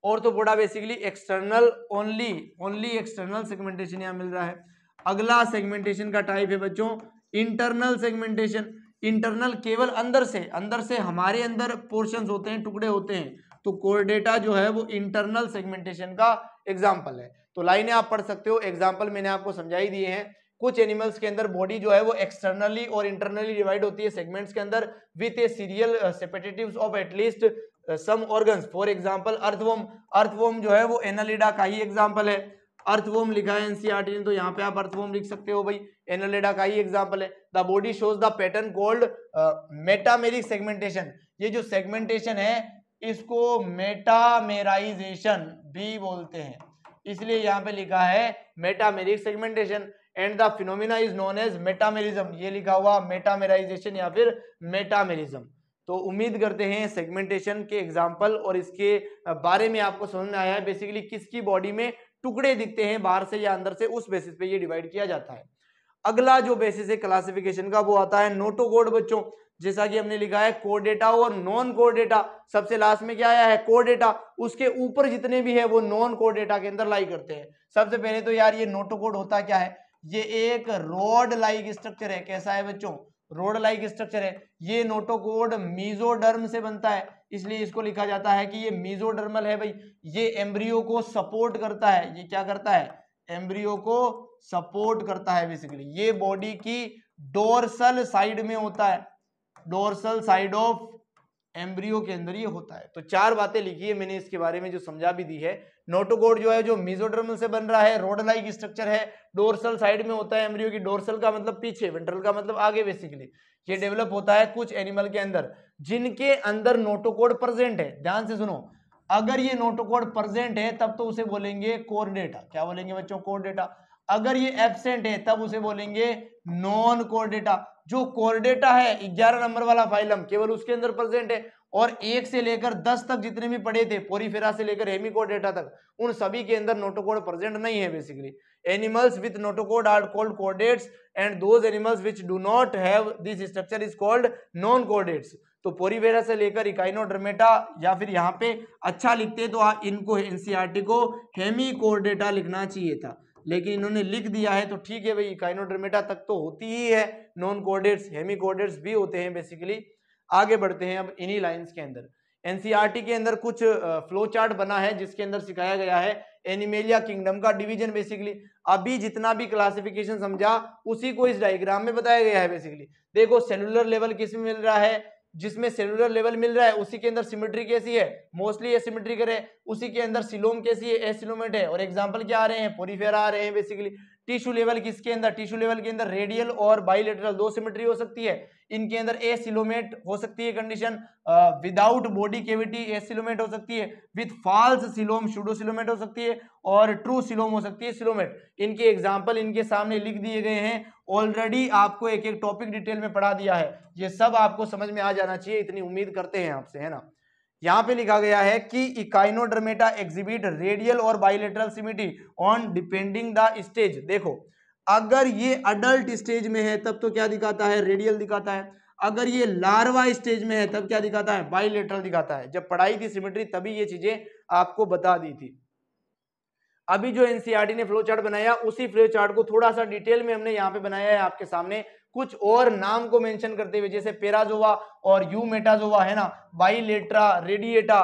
Arthropoda basically external, only external segmentation यहां मिल रहा है। अगला सेगमेंटेशन का टाइप है बच्चों इंटरनल सेगमेंटेशन। इंटरनल केवल अंदर से हमारे अंदर पोर्शंस होते हैं, टुकड़े होते हैं, तो कोर्डेटा जो है वो इंटरनल सेगमेंटेशन का एग्जांपल है। तो लाइनें आप पढ़ सकते हो, एग्जांपल मैंने आपको समझाई दिए हैं। कुछ एनिमल्स के अंदर बॉडी जो है वो एक्सटर्नली और इंटरनली डिवाइड होती है सेगमेंट्स के अंदर with a serial separatives of at least some organs. For example earthworm, earthworm जो है वो एनालिडा का ही एग्जांपल है। अर्थवर्म लिखा है एनसीईआरटी ने, तो यहाँ पे आप अर्थवर्म लिख सकते हो भाई, एनालिडा का ही एग्जांपल है। The body shows the pattern called metameric segmentation. ये जो सेगमेंटेशन है इसको मेटामेराइजेशन भी बोलते हैं। इसलिए यहाँ पे लिखा है metameric segmentation and the phenomena is known as metamerism, ये लिखा हुआ मेटामेराइजेशन या फिर मेटामेरिज्म। तो उम्मीद करते हैं सेगमेंटेशन के एग्जाम्पल और इसके बारे में आपको समझ में आया है, बेसिकली किसकी बॉडी में टुकड़े दिखते हैं बाहर से या अंदर से, उस बेसिस पे ये डिवाइड किया जाता है। अगला जो बेसिस है क्लासिफिकेशन का वो आता है नोटोकोड बच्चों, जैसा कि हमने लिखा है कोड डेटा और नॉन कोड डेटा। सबसे लास्ट में क्या आया है कोड डेटा, उसके ऊपर जितने भी है वो नॉन कोड डेटा के अंदर लाई करते हैं। सबसे पहले तो यार ये नोटोकोड होता क्या है, ये एक रोड लाइक स्ट्रक्चर है। कैसा है बच्चों, रोड लाइक स्ट्रक्चर है। ये नोटोकोड मीजोडर्म से बनता है, इसलिए इसको लिखा जाता है कि ये मीजोडर्मल है भाई। ये एम्ब्रियो को सपोर्ट करता है, ये क्या करता है, एम्ब्रियो को सपोर्ट करता है। बेसिकली ये बॉडी की डोर्सल साइड में होता है, डोर्सल साइड ऑफ एम्ब्रियो के अंदर ये होता है। तो चार बातें लिखी है मैंने इसके बारे में जो समझा भी दी है। नोटोकोड जो है जो मेसोडर्मल से बन रहा है, रोड लाइक स्ट्रक्चर है, डोर्सल साइड में होता है एम्ब्रियो की, डोर्सल का मतलब पीछे, वेंट्रल का मतलब आगे। बेसिकली ये डेवलप होता है कुछ एनिमल के अंदर जिनके अंदर नोटोकोड प्रेजेंट है। ध्यान से सुनो, अगर ये नोटोकोड प्रेजेंट है तब तो उसे बोलेंगे कोर डेटा। क्या बोलेंगे बच्चों, कोर डेटा। अगर ये एब्सेंट है तब उसे बोलेंगे नॉन कोर डेटा। जो कोर डेटा है 11 नंबर वाला फाइलम केवल उसके अंदर प्रेजेंट है, और 1 से लेकर 10 तक जितने भी पढ़े थे पोरीफेरा से लेकर हेमिकोडेटा तक, उन सभी के अंदर नोटोकोड प्रेजेंट नहीं है। Basically animals with notochord are called chordates and those animals which do not have this structure is called non chordates. तो पोरीफेरा से लेकर इकाइनोडर्मेटा, या फिर यहाँ पे अच्छा लिखते तो इनको एनसीईआरटी को हेमिकोडेटा लिखना चाहिए था, लेकिन इन्होंने लिख दिया है तो ठीक है भाई। इकाइनोडर्मेटा तक तो होती ही है नॉन कोडेट्स, हेमिकोडेट्स भी होते हैं बेसिकली। आगे बढ़ते हैं अब इन्हीं लाइंस के अंदर। एनसीईआरटी के अंदर कुछ फ्लो चार्ट बना है जिसके अंदर सिखाया गया है एनिमेलिया किंगडम का डिवीजन। बेसिकली अभी जितना भी क्लासिफिकेशन समझा उसी को इस डायग्राम में बताया गया है। बेसिकली देखो सेलुलर लेवल किस में मिल रहा है, जिसमें सेलुलर लेवल मिल रहा है उसी के अंदर सिमेट्री कैसी है, मोस्टली एसिमेट्रिकल है। उसी के अंदर सिलोम कैसी है, एसिलोमेट है। और एग्जांपल क्या आ रहे हैं, पोरीफेरा आ रहे हैं। बेसिकली टिश्यू लेवल किसके अंदर, टिश्यू लेवल के अंदर रेडियल और बाइलेटरल दो सिमेट्री हो सकती है। इनके अंदर एसिलोमेट हो सकती है condition, without body cavity acoelomate हो सकती है, विद फॉल्स सिलोम सूडोसिलोमेट हो सकती है, और ट्रू सिलोम हो सकती है सिलोमेट। इनके एग्जांपल इनके सामने लिख दिए गए हैं। ऑलरेडी आपको एक एक टॉपिक डिटेल में पढ़ा दिया है, ये सब आपको समझ में आ जाना चाहिए, इतनी उम्मीद करते हैं आपसे, है ना। यहाँ पे लिखा गया है कि इकाइनोडर्मेटा एग्जिबिट रेडियल और bilateral symmetry on depending the stage. देखो अगर ये अडल्ट स्टेज में है तब तो क्या दिखाता है, रेडियल दिखाता है। अगर ये लार्वा स्टेज में है तब क्या दिखाता है, बाइलेटरल दिखाता है। जब पढ़ाई थी सिमेट्री तभी ये चीजें आपको बता दी थी। अभी जो एनसीईआरटी ने फ्लो चार्ट बनाया उसी फ्लो चार्ट को थोड़ा सा डिटेल में हमने यहाँ पे बनाया है आपके सामने, कुछ और नाम को मेंशन करते हुए, जैसे पेराजोवा और यूमेटाजोवा, है ना, बाइलेट्रा, रेडिएटा,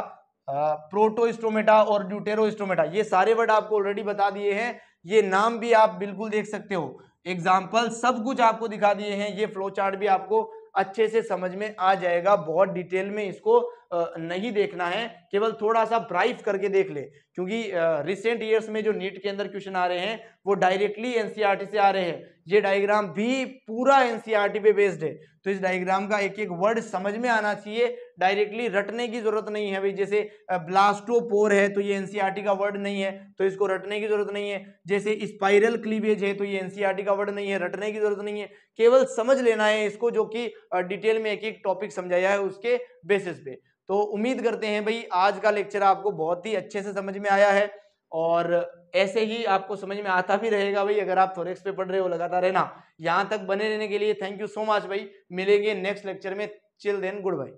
प्रोटोस्टोमेटा और ड्यूटेरोस्टोमेटा, ये सारे वर्ड आपको ऑलरेडी बता दिए हैं। ये नाम भी आप बिल्कुल देख सकते हो, एग्जाम्पल सब कुछ आपको दिखा दिए हैं। ये फ्लो चार्ट भी आपको अच्छे से समझ में आ जाएगा, बहुत डिटेल में इसको नहीं देखना है, केवल थोड़ा सा ब्राइफ करके देख ले, क्योंकि रिसेंट ईयर्स में जो नीट के अंदर क्वेश्चन आ रहे हैं वो डायरेक्टली एनसीईआरटी से आ रहे हैं। ये डायग्राम भी पूरा एनसीईआरटी पे बेस्ड है, तो इस डायग्राम का एक एक वर्ड समझ में आना चाहिए, डायरेक्टली रटने की जरूरत नहीं है भाई। जैसे ब्लास्टोपोर है तो ये एनसीईआरटी का वर्ड नहीं है तो इसको रटने की जरूरत नहीं है। जैसे स्पाइरल क्लीवेज है तो ये एनसीईआरटी का वर्ड नहीं है, रटने की जरूरत नहीं है, केवल समझ लेना है इसको, जो कि डिटेल में एक एक टॉपिक समझाया है उसके बेसिस पे। तो उम्मीद करते हैं भाई आज का लेक्चर आपको बहुत ही अच्छे से समझ में आया है, और ऐसे ही आपको समझ में आता भी रहेगा भाई अगर आप थोरेक्स पे पढ़ रहे हो लगातार, है ना। यहाँ तक बने रहने के लिए थैंक यू सो मच भाई, मिलेंगे नेक्स्ट लेक्चर में, चिल देन गुड बाय।